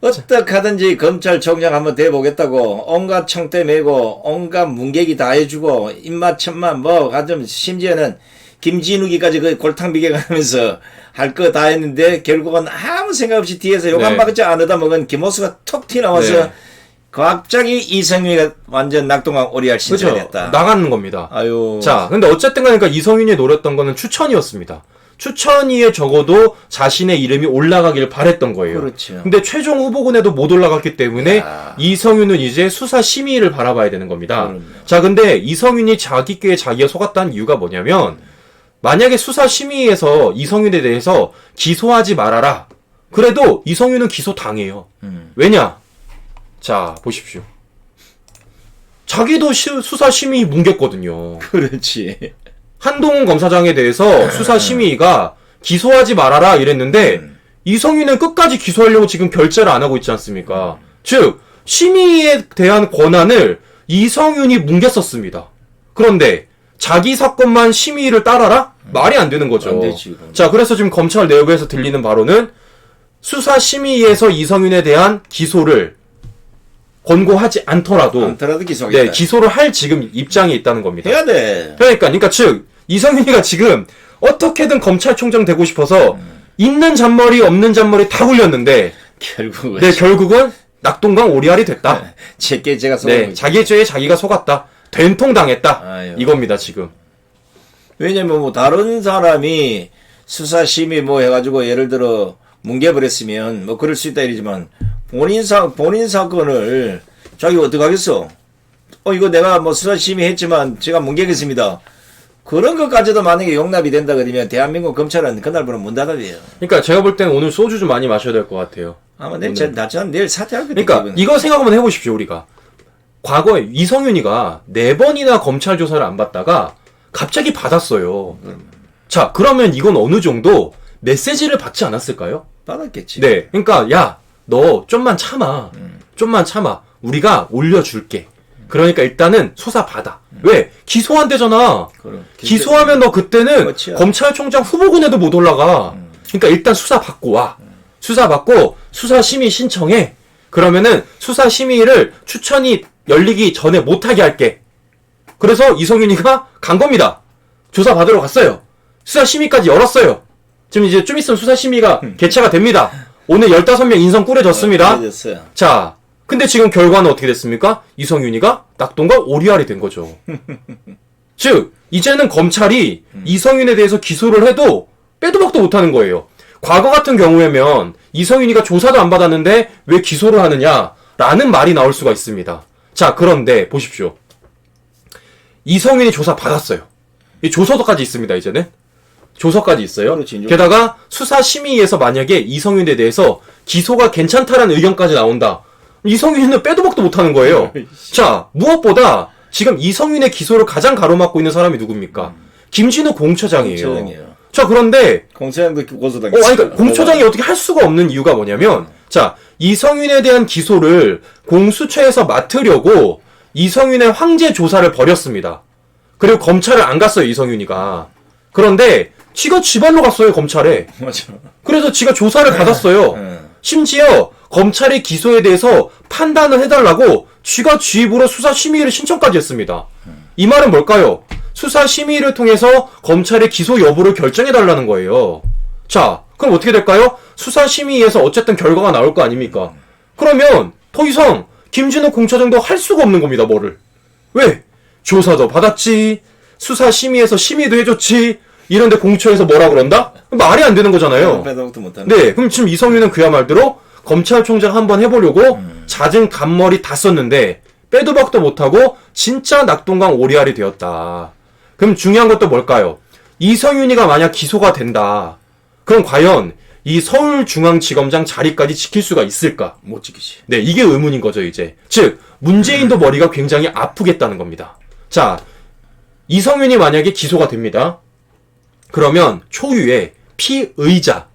어떡하든지 검찰총장 한번 돼보겠다고 온갖 청대 메고 온갖 문객이 다 해주고 입맛천만 뭐 가좀 심지어는 김진욱이까지 그 골탕 비계가면서 할 거 다 했는데 결국은 아무 생각 없이 뒤에서 욕 한 네. 박자 안 하다 먹은 김호수가 톡 튀나와서 네. 갑자기 이성윤이가 완전 낙동강 오리알 신세가 그죠? 됐다. 나가는 겁니다. 아유. 자, 근데 어쨌든 가니까 이성윤이 노렸던 거는 추천이었습니다. 추천위에 적어도 자신의 이름이 올라가길 바랬던 거예요. 그렇죠. 근데 최종 후보군에도 못 올라갔기 때문에 야. 이성윤은 이제 수사 심의를 바라봐야 되는 겁니다. 그럼요. 자, 근데 이성윤이 자기 꾀에 자기가 속았다는 이유가 뭐냐면 만약에 수사 심의에서 이성윤에 대해서 기소하지 말아라. 그래도 이성윤은 기소 당해요. 왜냐? 자, 보십시오. 자기도 수사 심의 뭉갰거든요. 그렇지. 한동훈 검사장에 대해서 수사 심의가 기소하지 말아라 이랬는데 이성윤은 끝까지 기소하려고 지금 결재를 안 하고 있지 않습니까? 즉 심의에 대한 권한을 이성윤이 뭉갰었습니다. 그런데 자기 사건만 심의를 따라라? 말이 안 되는 거죠. 안 되지, 그럼. 자, 그래서 지금 검찰 내부에서 들리는 바로는 수사 심의에서 이성윤에 대한 기소를 권고하지 않더라도 안더라도 기소하겠다. 네, 기소를 할 지금 입장이 있다는 겁니다. 해야 돼. 그러니까 즉 이성윤이가 지금 어떻게든 검찰총장 되고 싶어서 있는 잔머리 없는 잔머리 다 굴렸는데 결국은 네, 결국은 낙동강 오리알이 됐다. 제게 제가 속은 네, 거지. 자기 죄에 자기가 속았다. 된통당했다. 아유. 이겁니다 지금. 왜냐면 뭐 다른 사람이 수사심의 뭐 해가지고 예를 들어 뭉개버렸으면 뭐 그럴 수 있다 이러지만 본인 사건을 자기 어떻게 하겠어? 이거 내가 뭐 수사심의 했지만 제가 뭉개겠습니다. 그런 것까지도 만약에 용납이 된다 그러면 대한민국 검찰은 그날부터 문 닫아요. 그러니까 제가 볼 때는 오늘 소주 좀 많이 마셔야 될 것 같아요. 아마 내일 사퇴할 거다. 그러니까 이거 생각 한번 해보십시오 우리가. 과거에 이성윤이가 4번이나 검찰 조사를 안 받다가 갑자기 받았어요. 자, 그러면 이건 어느 정도 메시지를 받지 않았을까요? 받았겠지. 네. 그러니까 야, 너 좀만 참아. 좀만 참아. 우리가 올려줄게. 그러니까 일단은 수사 받아. 왜? 기소한대잖아. 그럼. 기소하면 너 그때는 그렇지요. 검찰총장 후보군에도 못 올라가. 그러니까 일단 수사 받고 와. 수사 받고 수사 심의 신청해. 그러면은 수사 심의를 추천이 열리기 전에 못하게 할게. 그래서 이성윤이가 간 겁니다. 조사 받으러 갔어요. 수사 심의까지 열었어요. 지금 이제 좀 있으면 수사 심의가 개최가 됩니다. 오늘 15명 인선 꾸려졌습니다. 그래졌어요. 자, 근데 지금 결과는 어떻게 됐습니까? 이성윤이가 낙동강 오리알이 된 거죠. 즉, 이제는 검찰이 이성윤에 대해서 기소를 해도 빼도 박도 못하는 거예요. 과거 같은 경우에면 이성윤이가 조사도 안 받았는데 왜 기소를 하느냐라는 말이 나올 수가 있습니다. 자, 그런데 보십시오. 이성윤이 조사 받았어요. 이 조서도까지 있습니다, 이제는. 조서까지 있어요. 그렇지, 게다가 수사심의에서 만약에 이성윤에 대해서 기소가 괜찮다라는 의견까지 나온다. 이성윤은 빼도 박도 못하는 거예요. 자, 무엇보다 지금 이성윤의 기소를 가장 가로막고 있는 사람이 누굽니까? 김진우 공처장이에요. 공처장이에요. 자, 그런데 공소장도 고소당했어요. 아니, 그러니까 공처장이 어떻게 할 수가 없는 이유가 뭐냐면, 자, 이성윤에 대한 기소를 공수처에서 맡으려고 이성윤의 황제 조사를 벌였습니다. 그리고 검찰을 안 갔어요, 이성윤이가. 그런데 지가 지발로 갔어요, 검찰에. 맞아. 그래서 지가 조사를 받았어요. 심지어 검찰의 기소에 대해서 판단을 해달라고 지가 지입으로 수사심의를 신청까지 했습니다. 이 말은 뭘까요? 수사심의를 통해서 검찰의 기소 여부를 결정해달라는 거예요. 자, 그럼 어떻게 될까요? 수사심의에서 어쨌든 결과가 나올 거 아닙니까? 그러면 더 이상 김진욱 공처장도 할 수가 없는 겁니다, 뭐를. 왜? 조사도 받았지, 수사심의에서 심의도 해줬지, 이런데 공처에서 뭐라 그런다? 말이 안 되는 거잖아요. 빼도박도 못하는. 네, 그럼 지금 이성윤은 그야 말대로 검찰총장 한번 해보려고 잦은 간머리 다 썼는데 빼도 박도 못하고 진짜 낙동강 오리알이 되었다. 그럼 중요한 것도 뭘까요? 이성윤이가 만약 기소가 된다. 그럼 과연 이 서울중앙지검장 자리까지 지킬 수가 있을까? 못 지키지. 네, 이게 의문인 거죠, 이제. 즉, 문재인도 머리가 굉장히 아프겠다는 겁니다. 자, 이성윤이 만약에 기소가 됩니다. 그러면 초유의 피의자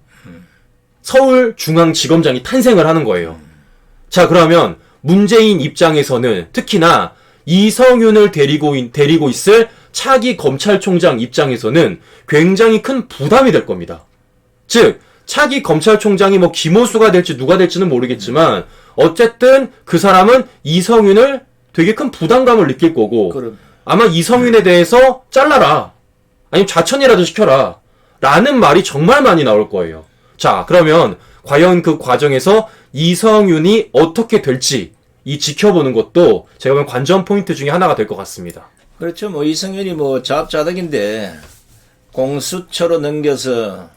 서울중앙지검장이 탄생을 하는 거예요. 자, 그러면 문재인 입장에서는 특히나 이성윤을 데리고 있을 차기 검찰총장 입장에서는 굉장히 큰 부담이 될 겁니다. 즉, 차기 검찰총장이 뭐 김호수가 될지 누가 될지는 모르겠지만 어쨌든 그 사람은 이성윤을 되게 큰 부담감을 느낄 거고 그럼. 아마 이성윤에 대해서 잘라라 아니면 좌천이라도 시켜라 라는 말이 정말 많이 나올 거예요. 자, 그러면 과연 그 과정에서 이성윤이 어떻게 될지 이 지켜보는 것도 제가 보면 관전 포인트 중에 하나가 될 것 같습니다. 그렇죠. 뭐 이성윤이 뭐 자업자득인데 공수처로 넘겨서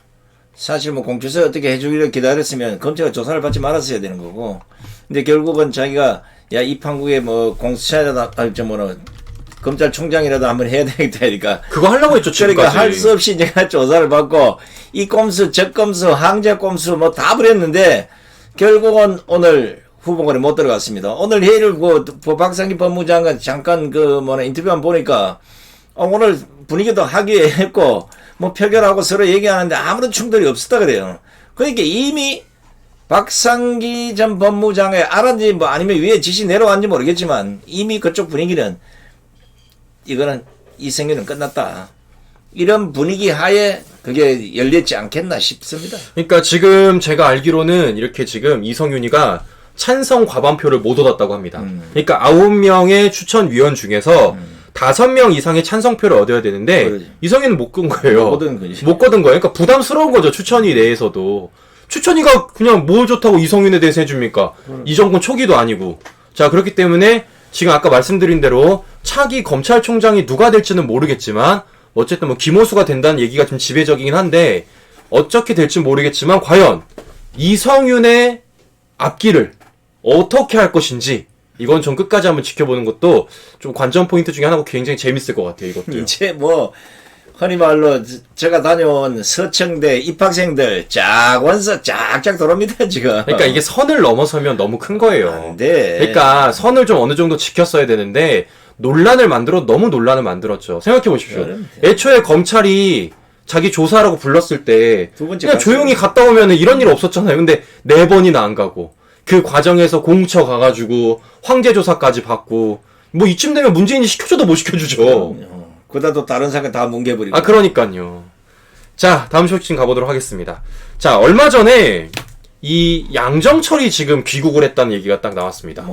사실 뭐 공수처 어떻게 해주기를 기다렸으면 검찰가 조사를 받지 말았어야 되는 거고. 근데 결국은 자기가 야 이 판국에 뭐 공수처라도 검찰총장이라도 한번 해야 되겠다 하니까 그거 하려고 했죠, 그러니까 지금까지. 할 수 없이 내가 조사를 받고 이 꼼수 저 꼼수 항제 꼼수 뭐 다 부렸는데 결국은 오늘 후보군에 못 들어갔습니다. 오늘 회의를 그 박상기 법무장관 잠깐 인터뷰만 보니까 오늘 분위기도 화기애애했고 뭐 표결하고 서로 얘기하는데 아무런 충돌이 없었다 그래요. 그러니까 이미 박상기 전 법무장관이 알았는지 뭐 아니면 위에 지시 내려왔는지 모르겠지만 이미 그쪽 분위기는 이거는 이성윤은 끝났다. 이런 분위기 하에 그게 열렸지 않겠나 싶습니다. 그러니까 지금 제가 알기로는 이렇게 지금 이성윤이가 찬성 과반표를 못 얻었다고 합니다. 그러니까 9명의 추천위원 중에서 5명 이상의 찬성표를 얻어야 되는데 그러지. 이성윤은 못 끈 거예요. 못 얻은 거지. 못 얻은 거예요. 그러니까 부담스러운 거죠. 추천위 내에서도. 추천위가 그냥 뭘 좋다고 이성윤에 대해서 해줍니까? 이 정권 초기도 아니고. 자, 그렇기 때문에 지금 아까 말씀드린 대로 차기 검찰총장이 누가 될지는 모르겠지만 어쨌든 뭐 김호수가 된다는 얘기가 좀 지배적이긴 한데 어떻게 될지 모르겠지만 과연 이성윤의 앞길을 어떻게 할 것인지 이건 좀 끝까지 한번 지켜보는 것도 좀 관전 포인트 중에 하나고 굉장히 재밌을 것 같아요. 이것도. 이제 뭐 흔히 말로 제가 다녀온 서청대 입학생들 쫙 원서 쫙쫙 돌아옵니다 지금. 그러니까 이게 선을 넘어서면 너무 큰 거예요. 네. 그러니까 선을 좀 어느 정도 지켰어야 되는데 너무 논란을 만들었죠. 생각해 보십시오. 애초에 검찰이 자기 조사라고 불렀을 때 두 번째 그냥 조용히 갔다 오면 이런 일 없었잖아요. 근데 4번이나 안 가고 그 과정에서 공처 가가지고 황제 조사까지 받고 뭐 이쯤 되면 문재인이 시켜줘도 못 시켜주죠. 그러다 또 다른 사건 다 뭉개버리고. 아, 그러니까요. 자, 다음 소식 가보도록 하겠습니다. 자, 얼마 전에 이 양정철이 지금 귀국을 했다는 얘기가 딱 나왔습니다.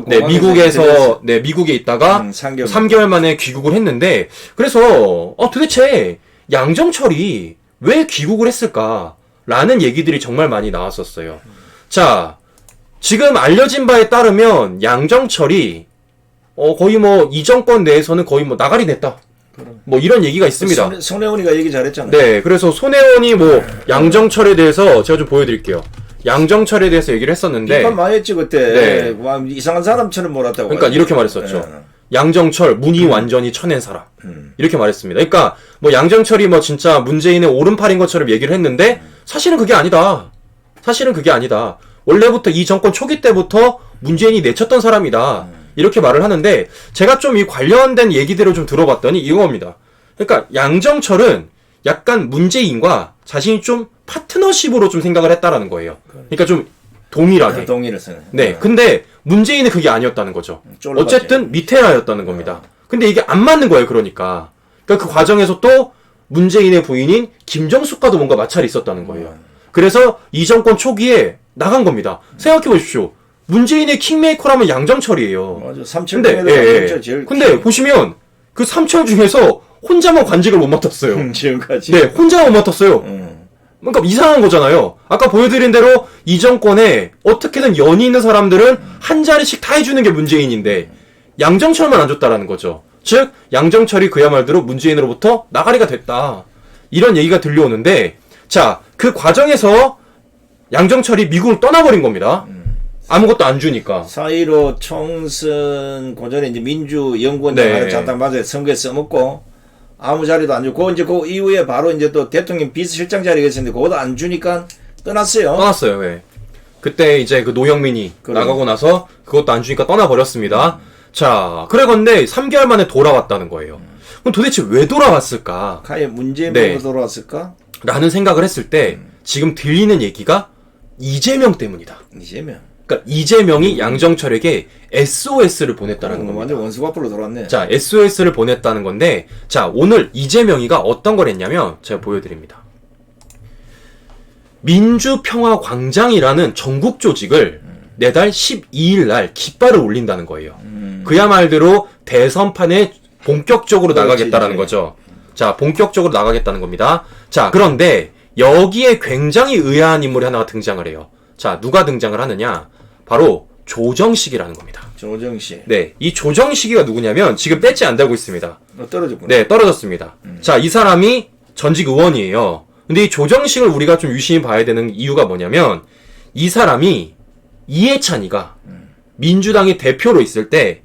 네, 미국에 있다가 3개월 만에 귀국을 했는데, 그래서, 도대체 양정철이 왜 귀국을 했을까라는 얘기들이 정말 많이 나왔었어요. 자, 지금 알려진 바에 따르면 양정철이, 거의 뭐, 이 정권 내에서는 거의 뭐, 나가리 냈다. 뭐 이런 얘기가 있습니다. 손혜원이가 얘기 잘했잖아요. 네, 그래서 손혜원이 뭐 양정철에 대해서 제가 좀 보여드릴게요. 양정철에 대해서 얘기를 했었는데 비판 많이 했지 그때. 네. 와, 이상한 사람처럼 몰았다고. 그러니까 이렇게 말했었죠. 네. 양정철 문이 완전히 쳐낸 사람 이렇게 말했습니다. 그러니까 뭐 양정철이 뭐 진짜 문재인의 오른팔인 것처럼 얘기를 했는데 사실은 그게 아니다. 원래부터 이 정권 초기 때부터 문재인이 내쳤던 사람이다. 이렇게 말을 하는데 제가 좀 이 관련된 얘기들을 좀 들어봤더니 이겁니다. 그러니까 양정철은 약간 문재인과 자신이 좀 파트너십으로 좀 생각을 했다라는 거예요. 그러니까 좀 동일하게. 동의를 쓰네. 네. 근데 문재인은 그게 아니었다는 거죠. 어쨌든 미테라였다는 겁니다. 근데 이게 안 맞는 거예요. 그러니까 그 과정에서 또 문재인의 부인인 김정숙과도 뭔가 마찰이 있었다는 거예요. 그래서 이 정권 초기에 나간 겁니다. 생각해 보십시오. 문재인의 킹메이커라면 양정철이에요. 맞아. 삼철 중에도 제일. 근데 보시면 그 삼철 중에서 혼자만 관직을 못 맡았어요. 지금까지. 네, 혼자만 못 맡았어요. 그러니까 이상한 거잖아요. 아까 보여드린 대로 이 정권에 어떻게든 연이 있는 사람들은 한 자리씩 다 해주는 게 문재인인데 양정철만 안 줬다라는 거죠. 즉 양정철이 그야말로 문재인으로부터 나가리가 됐다. 이런 얘기가 들려오는데 자, 그 과정에서 양정철이 미국을 떠나버린 겁니다. 아무것도 안 주니까. 4.15 총선 고전에 이제 민주연구원장 하나 잠깐 맞아요. 선거에 써먹고 아무 자리도 안 주고 이제 그 이후에 바로 이제 또 대통령 비서실장 자리가 있었는데 그것도 안 주니까 떠났어요. 네. 그때 이제 그 노영민이 나가고 나서 그것도 안 주니까 떠나버렸습니다. 자, 그래건데 3개월 만에 돌아왔다는 거예요. 그럼 도대체 왜 돌아왔을까? 가에 문재인 보고 돌아왔을까? 라는 생각을 했을 때 지금 들리는 얘기가 이재명 때문이다. 이재명. 그러니까 이재명이 양정철에게 SOS를 보냈다는 겁니다. 완전 원수과풀로 돌아왔네. 자, SOS를 보냈다는 건데, 자, 오늘 이재명이가 어떤 걸 했냐면 제가 보여드립니다. 민주평화광장이라는 전국 조직을 내달 12일 날 깃발을 올린다는 거예요. 그야말로 대선판에 본격적으로 나가겠다라는 거죠. 자, 본격적으로 나가겠다는 겁니다. 자, 그런데 여기에 굉장히 의아한 인물이 하나가 등장을 해요. 자, 누가 등장을 하느냐? 바로 조정식이라는 겁니다. 조정식. 네, 이 조정식이가 누구냐면 지금 배지 안 달고 있습니다. 떨어졌구나. 네, 떨어졌습니다. 자, 이 사람이 전직 의원이에요. 근데 이 조정식을 우리가 좀 유심히 봐야 되는 이유가 뭐냐면 이 사람이 이해찬이가 민주당의 대표로 있을 때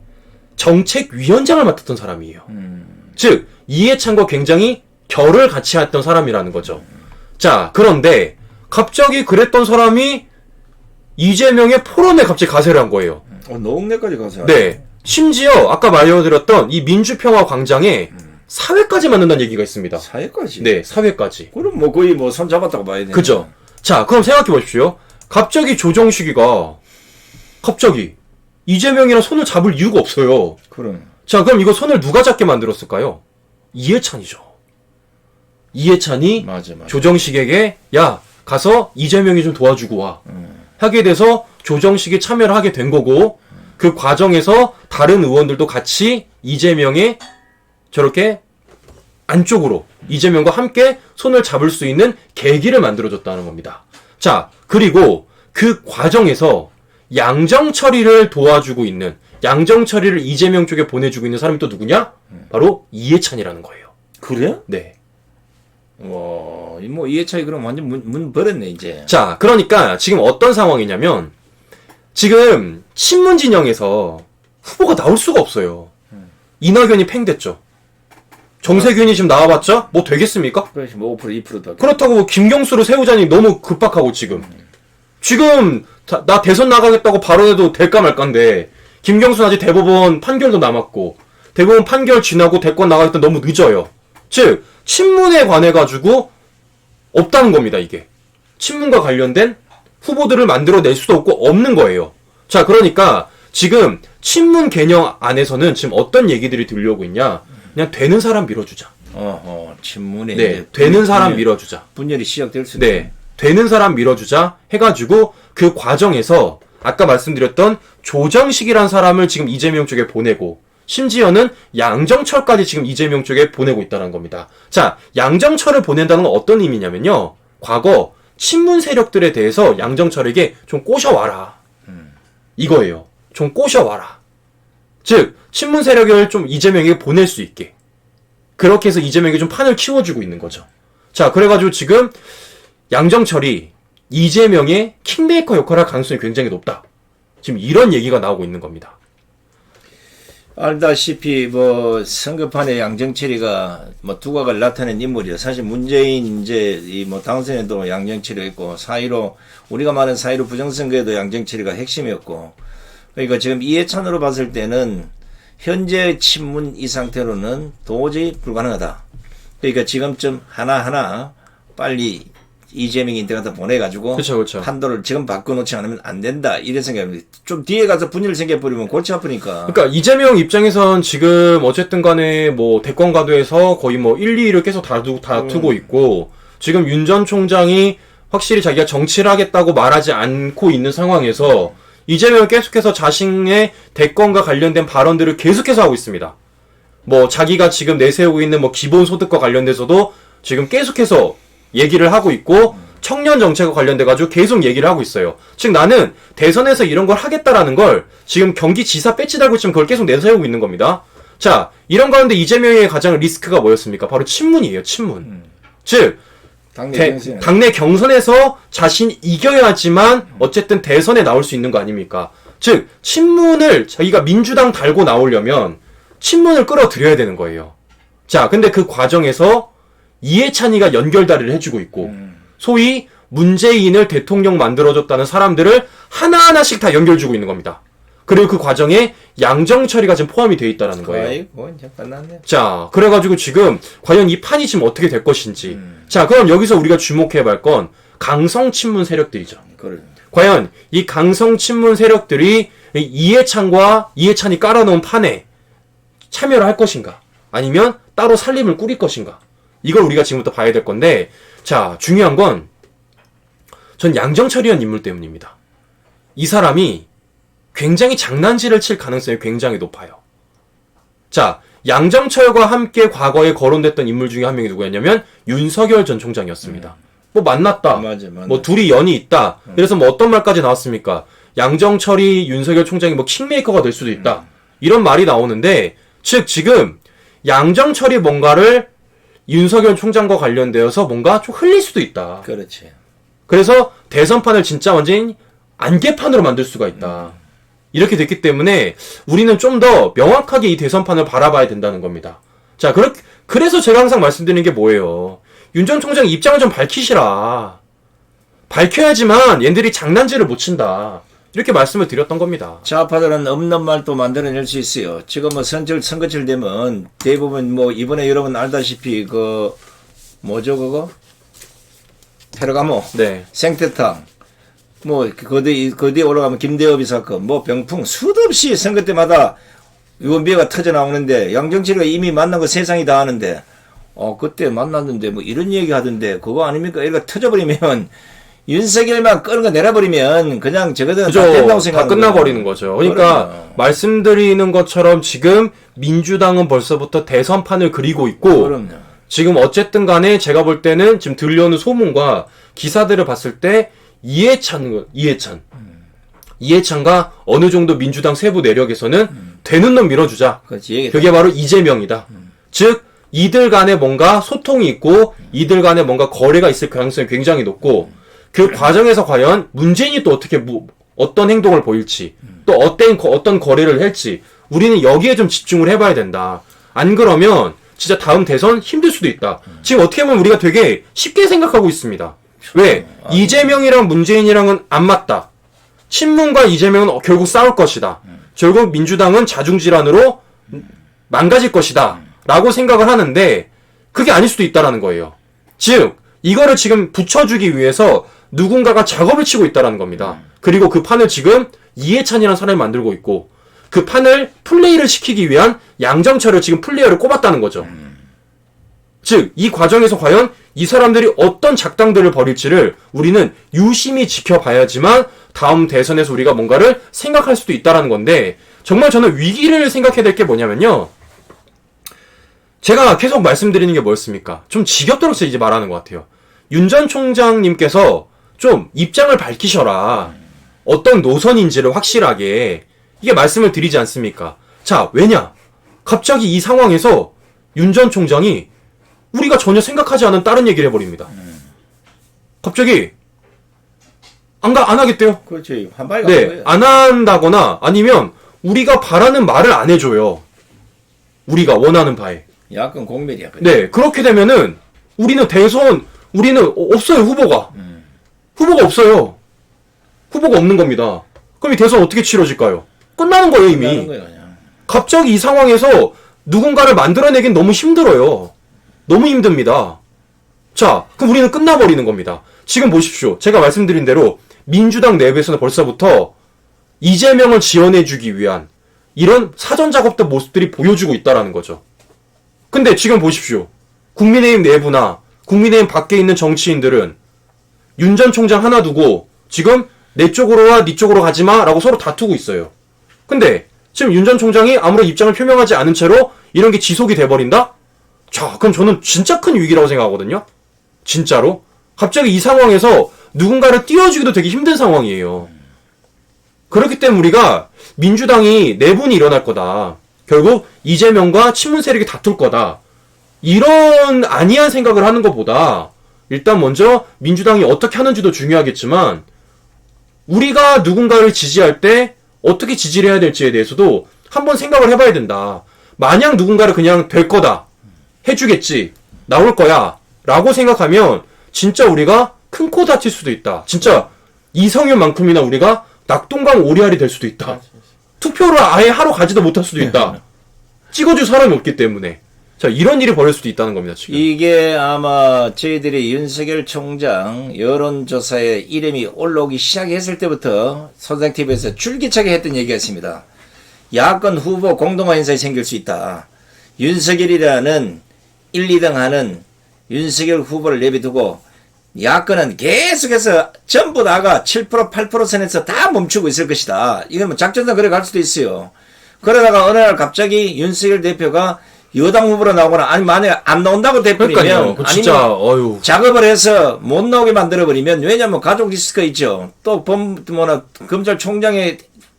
정책위원장을 맡았던 사람이에요. 즉 이해찬과 굉장히 결을 같이 했던 사람이라는 거죠. 자, 그런데 갑자기 그랬던 사람이 이재명의 포럼에 갑자기 가세를 한 거예요. 노웅래까지 가서. 네. 심지어 아까 말씀드렸던 이 민주평화광장에 사회까지 만든다는 얘기가 있습니다. 사회까지? 네, 사회까지. 그럼 뭐 거의 뭐 손 잡았다고 봐야 되네. 그죠? 자, 그럼 생각해 보십시오. 갑자기 조정식이가 갑자기 이재명이랑 손을 잡을 이유가 없어요. 그럼. 자, 그럼 이거 손을 누가 잡게 만들었을까요? 이해찬이죠. 이해찬이 맞아. 조정식에게 야, 가서 이재명이 좀 도와주고 와. 하게 돼서 조정식이 참여를 하게 된 거고 그 과정에서 다른 의원들도 같이 이재명의 저렇게 안쪽으로 이재명과 함께 손을 잡을 수 있는 계기를 만들어줬다는 겁니다. 자, 그리고 그 과정에서 양정철이를 도와주고 있는 양정철이를 이재명 쪽에 보내주고 있는 사람이 또 누구냐? 바로 이해찬이라는 거예요. 그래? 네. 와, 뭐 이해차이 그럼 완전 문 버렸네 이제. 자, 그러니까 지금 어떤 상황이냐면 지금 친문 진영에서 후보가 나올 수가 없어요. 이낙연이 팽됐죠. 정세균이 지금 나와봤자 뭐 되겠습니까? 그렇지 뭐 5% 2%도. 그렇다고 뭐 김경수를 세우자니 너무 급박하고 지금 나 대선 나가겠다고 발언해도 될까 말까인데 김경수는 아직 대법원 판결도 남았고 대법원 판결 지나고 대권 나가겠다 너무 늦어요. 즉 친문에 관해 가지고 없다는 겁니다. 이게 친문과 관련된 후보들을 만들어낼 수도 없고 없는 거예요. 자, 그러니까 지금 친문 개념 안에서는 지금 어떤 얘기들이 들려오고 있냐? 그냥 되는 사람 밀어주자. 친문에. 네, 되는 사람 밀어주자. 분열이 시작될 수도. 네, 되는 사람 밀어주자 해가지고 그 과정에서 아까 말씀드렸던 조정식이란 사람을 지금 이재명 쪽에 보내고 심지어는 양정철까지 지금 이재명 쪽에 보내고 있다는 겁니다. 자, 양정철을 보낸다는 건 어떤 의미냐면요. 과거 친문 세력들에 대해서 양정철에게 좀 꼬셔와라. 이거예요. 좀 꼬셔와라. 즉, 친문 세력을 좀 이재명에게 보낼 수 있게. 그렇게 해서 이재명에게 좀 판을 키워주고 있는 거죠. 자, 그래가지고 지금 양정철이 이재명의 킹메이커 역할을 할 가능성이 굉장히 높다. 지금 이런 얘기가 나오고 있는 겁니다. 알다시피 뭐 선거판에 양정철이가 뭐 두각을 나타낸 인물이야. 사실 문재인 이제 이 뭐 당선에도 양정철이 있고 4.15 우리가 말하는 4.15 부정선거에도 양정철이가 핵심이었고, 그러니까 지금 이해찬으로 봤을 때는 현재 친문 이 상태로는 도저히 불가능하다. 그러니까 지금쯤 하나하나 빨리 이재명한테 갖다 보내가지고 그쵸. 판도를 지금 바꿔놓지 않으면 안 된다 이런 생각입니다. 좀 뒤에 가서 분열 생겨버리면 골치 아프니까. 그러니까 이재명 입장에선 지금 어쨌든 간에 뭐 대권 가도에서 거의 뭐 1, 2위를 계속 다투고 있고 지금 윤 전 총장이 확실히 자기가 정치를 하겠다고 말하지 않고 있는 상황에서 이재명은 계속해서 자신의 대권과 관련된 발언들을 계속해서 하고 있습니다. 뭐 자기가 지금 내세우고 있는 뭐 기본소득과 관련돼서도 지금 계속해서 얘기를 하고 있고 청년 정책과 관련돼가지고 계속 얘기를 하고 있어요. 즉 나는 대선에서 이런 걸 하겠다라는 걸 지금 경기지사 배지 달고 있지만 그걸 계속 내세우고 있는 겁니다. 자, 이런 가운데 이재명의 가장 리스크가 뭐였습니까? 바로 친문이에요. 친문. 즉 당내 경선에서 자신이 이겨야지만 어쨌든 대선에 나올 수 있는 거 아닙니까? 즉 친문을 자기가 민주당 달고 나오려면 친문을 끌어들여야 되는 거예요. 자, 근데 그 과정에서 이해찬이가 연결다리를 해주고 있고 소위 문재인을 대통령 만들어줬다는 사람들을 하나하나씩 다 연결주고 있는 겁니다. 그리고 그 과정에 양정철이가 지금 포함이 되어 있다는 거예요. 아이고, 이제 끝났네. 자, 그래가지고 지금 과연 이 판이 지금 어떻게 될 것인지. 자, 그럼 여기서 우리가 주목해야 할 건 강성 친문 세력들이죠. 그래. 과연 이 강성 친문 세력들이 이해찬이 깔아놓은 판에 참여를 할 것인가? 아니면 따로 살림을 꾸릴 것인가? 이걸 우리가 지금부터 봐야 될 건데, 자, 중요한 건 전 양정철이라는 인물 때문입니다. 이 사람이 굉장히 장난질을 칠 가능성이 굉장히 높아요. 자, 양정철과 함께 과거에 거론됐던 인물 중에 한 명이 누구였냐면 윤석열 전 총장이었습니다. 뭐 만났다. 맞아. 뭐 둘이 연이 있다. 그래서 뭐 어떤 말까지 나왔습니까? 양정철이 윤석열 총장이 뭐 킹메이커가 될 수도 있다. 이런 말이 나오는데, 즉 지금 양정철이 뭔가를 윤석열 총장과 관련되어서 뭔가 좀 흘릴 수도 있다. 그렇지. 그래서 대선판을 진짜 완전히 안개판으로 만들 수가 있다. 이렇게 됐기 때문에 우리는 좀 더 명확하게 이 대선판을 바라봐야 된다는 겁니다. 자, 그래서 제가 항상 말씀드리는 게 뭐예요? 윤 전 총장 입장을 좀 밝히시라. 밝혀야지만 얘들이 장난질을 못 친다. 이렇게 말씀을 드렸던 겁니다. 좌파들은 없는 말도 만들어낼 수 있어요. 지금 뭐 선거철 되면 대부분 뭐 이번에 여러분 알다시피 그 뭐죠 그거? 테러가모, 네. 생태탕, 뭐 거기에 올라가면 김대엽이 사건, 뭐 병풍 수도 없이 선거 때마다 유언비어가 터져 나오는데 양정철이가 이미 만난 거 세상이 다 아는데 그때 만났는데 뭐 이런 얘기 하던데 그거 아닙니까? 이거 터져버리면 윤석열만 끄는 거 내려버리면 그냥 저거는 다 된다고 다 생각하는 끝나버리는 거죠. 그러니까 말씀드리는 것처럼 지금 민주당은 벌써부터 대선판을 그리고 있고 그럼요. 지금 어쨌든 간에 제가 볼 때는 지금 들려오는 소문과 기사들을 봤을 때 이해찬과 어느 정도 민주당 세부 내력에서는 되는 놈 밀어주자. 그렇지, 그게 바로 이재명이다. 즉 이들 간에 뭔가 소통이 있고 이들 간에 뭔가 거래가 있을 가능성이 굉장히 높고 그 과정에서 과연 문재인이 또 어떻게 어떤 행동을 보일지 또 어떤 거래를 할지 우리는 여기에 좀 집중을 해봐야 된다. 안 그러면 진짜 다음 대선 힘들 수도 있다. 지금 어떻게 보면 우리가 되게 쉽게 생각하고 있습니다. 왜? 이재명이랑 문재인이랑은 안 맞다. 친문과 이재명은 결국 싸울 것이다. 결국 민주당은 자중질환으로 망가질 것이다. 라고 생각을 하는데 그게 아닐 수도 있다라는 거예요. 즉 이거를 지금 붙여주기 위해서 누군가가 작업을 치고 있다라는 겁니다. 그리고 그 판을 지금 이해찬이라는 사람이 만들고 있고 그 판을 플레이를 시키기 위한 양정철을 지금 플레이어를 꼽았다는 거죠. 즉 이 과정에서 과연 이 사람들이 어떤 작당들을 벌일지를 우리는 유심히 지켜봐야지만 다음 대선에서 우리가 뭔가를 생각할 수도 있다라는 건데 정말 저는 위기를 생각해야 될 게 뭐냐면요. 제가 계속 말씀드리는 게 뭐였습니까? 좀 지겹도록 이제 말하는 것 같아요. 윤 전 총장님께서 좀 입장을 밝히셔라. 어떤 노선인지를 확실하게 이게 말씀을 드리지 않습니까? 자, 왜냐? 갑자기 이 상황에서 윤 전 총장이 우리가 전혀 생각하지 않은 다른 얘기를 해버립니다. 갑자기 안 하겠대요. 그렇지. 한 발이 네, 거예요. 안 한다거나 아니면 우리가 바라는 말을 안 해줘요. 우리가 원하는 바에. 약간 공멸이야. 그래. 네, 그렇게 되면은 우리는 없어요, 후보가. 후보가 없어요. 후보가 없는 겁니다. 그럼 이 대선 어떻게 치러질까요? 끝나는 거예요, 이미. 끝나는 거예요, 그냥. 갑자기 이 상황에서 누군가를 만들어내긴 너무 힘들어요. 너무 힘듭니다. 자, 그럼 우리는 끝나버리는 겁니다. 지금 보십시오. 제가 말씀드린 대로 민주당 내부에서는 벌써부터 이재명을 지원해주기 위한 이런 사전작업된 모습들이 보여주고 있다라는 거죠. 근데 지금 보십시오. 국민의힘 내부나 국민의힘 밖에 있는 정치인들은 윤 전 총장 하나 두고 지금 내 쪽으로 와, 네 쪽으로 가지마 라고 서로 다투고 있어요. 근데 지금 윤 전 총장이 아무런 입장을 표명하지 않은 채로 이런 게 지속이 돼버린다? 자, 그럼 저는 진짜 큰 위기라고 생각하거든요. 진짜로. 갑자기 이 상황에서 누군가를 띄워주기도 되게 힘든 상황이에요. 그렇기 때문에 우리가 민주당이 내분이 일어날 거다. 결국 이재명과 친문 세력이 다툴 거다. 이런 아니한 생각을 하는 것보다 일단 먼저 민주당이 어떻게 하는지도 중요하겠지만 우리가 누군가를 지지할 때 어떻게 지지를 해야 될지에 대해서도 한번 생각을 해봐야 된다. 마냥 누군가를 그냥 될 거다. 해주겠지. 나올 거야. 라고 생각하면 진짜 우리가 큰 코 다칠 수도 있다. 진짜 이성윤만큼이나 우리가 낙동강 오리알이 될 수도 있다. 투표를 아예 하러 가지도 못할 수도 있다. 찍어줄 사람이 없기 때문에. 자, 이런 일이 벌어질 수도 있다는 겁니다, 지금. 이게 아마 저희들이 윤석열 총장 여론조사에 이름이 올라오기 시작했을 때부터 소장TV에서 줄기차게 했던 얘기였습니다. 야권 후보 공동화 현상이 생길 수 있다. 윤석열이라는 1, 2등 하는 윤석열 후보를 내비두고 야권은 계속해서 전부 다가 7%, 8% 선에서 다 멈추고 있을 것이다. 이건 뭐 작전상 그래 갈 수도 있어요. 그러다가 어느 날 갑자기 윤석열 대표가 여당 후보로 나오거나 아니 만약에 안 나온다고 돼버리면 그러니까요. 진짜 어휴. 작업을 해서 못 나오게 만들어버리면 왜냐면 가족 리스크가 있죠. 또 검찰총장에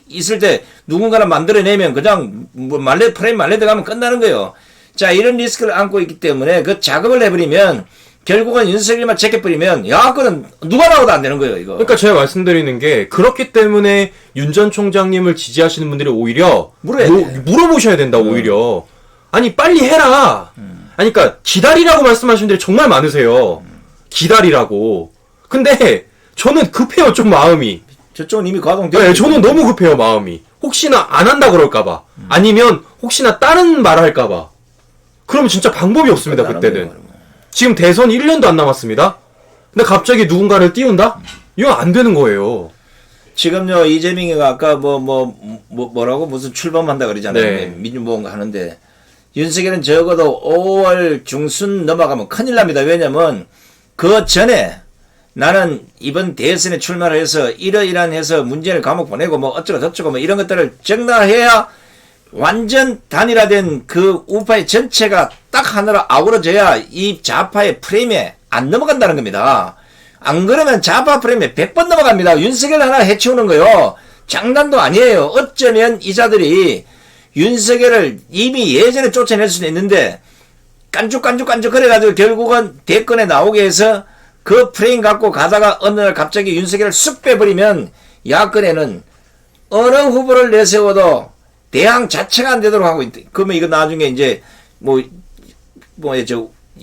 있을 때 누군가를 만들어내면 그냥 뭐 프레임 말레 들어가면 끝나는 거예요. 자, 이런 리스크를 안고 있기 때문에 그 작업을 해버리면 결국은 윤석열만 제껴버리면 야권은 누가 나와도 안 되는 거예요, 이거. 그러니까 제가 말씀드리는 게 그렇기 때문에 윤 전 총장님을 지지하시는 분들이 오히려 물어보셔야 된다, 오히려. 아니, 빨리 해라. 아니, 그러니까 기다리라고 말씀하시는 분들이 정말 많으세요. 기다리라고. 근데 저는 급해요, 좀 마음이. 저쪽은 이미 가동되어 네, 저는 너무 급해요, 마음이. 혹시나 안 한다 그럴까봐. 아니면 혹시나 다른 말 할까봐. 그러면 진짜 방법이 없습니다, 그때는. 지금 대선 1년도 안 남았습니다. 근데 갑자기 누군가를 띄운다? 이거 안 되는 거예요. 지금요, 이재명이가 아까 뭐라고 무슨 출범한다 그러잖아요. 네. 민주모험가 하는데. 윤석열은 적어도 5월 중순 넘어가면 큰일 납니다. 왜냐면 그 전에 나는 이번 대선에 출마를 해서 이러이러한 해서 문재인을 감옥 보내고 뭐 어쩌고 저쩌고 뭐 이런 것들을 정당화해야 완전 단일화된 그 우파의 전체가 딱 하나로 아우러져야 이 좌파의 프레임에 안 넘어간다는 겁니다. 안 그러면 좌파 프레임에 100번 넘어갑니다. 윤석열 하나 해치우는 거요. 장난도 아니에요. 어쩌면 이 자들이 윤석열을 이미 예전에 쫓아낼 수는 있는데 깐죽깐죽 그래가지고 결국은 대권에 나오게 해서 그 프레임 갖고 가다가 어느 날 갑자기 윤석열을 쑥 빼버리면 야권에는 어느 후보를 내세워도 대항 자체가 안 되도록 하고 있다. 그러면 이거 나중에 이제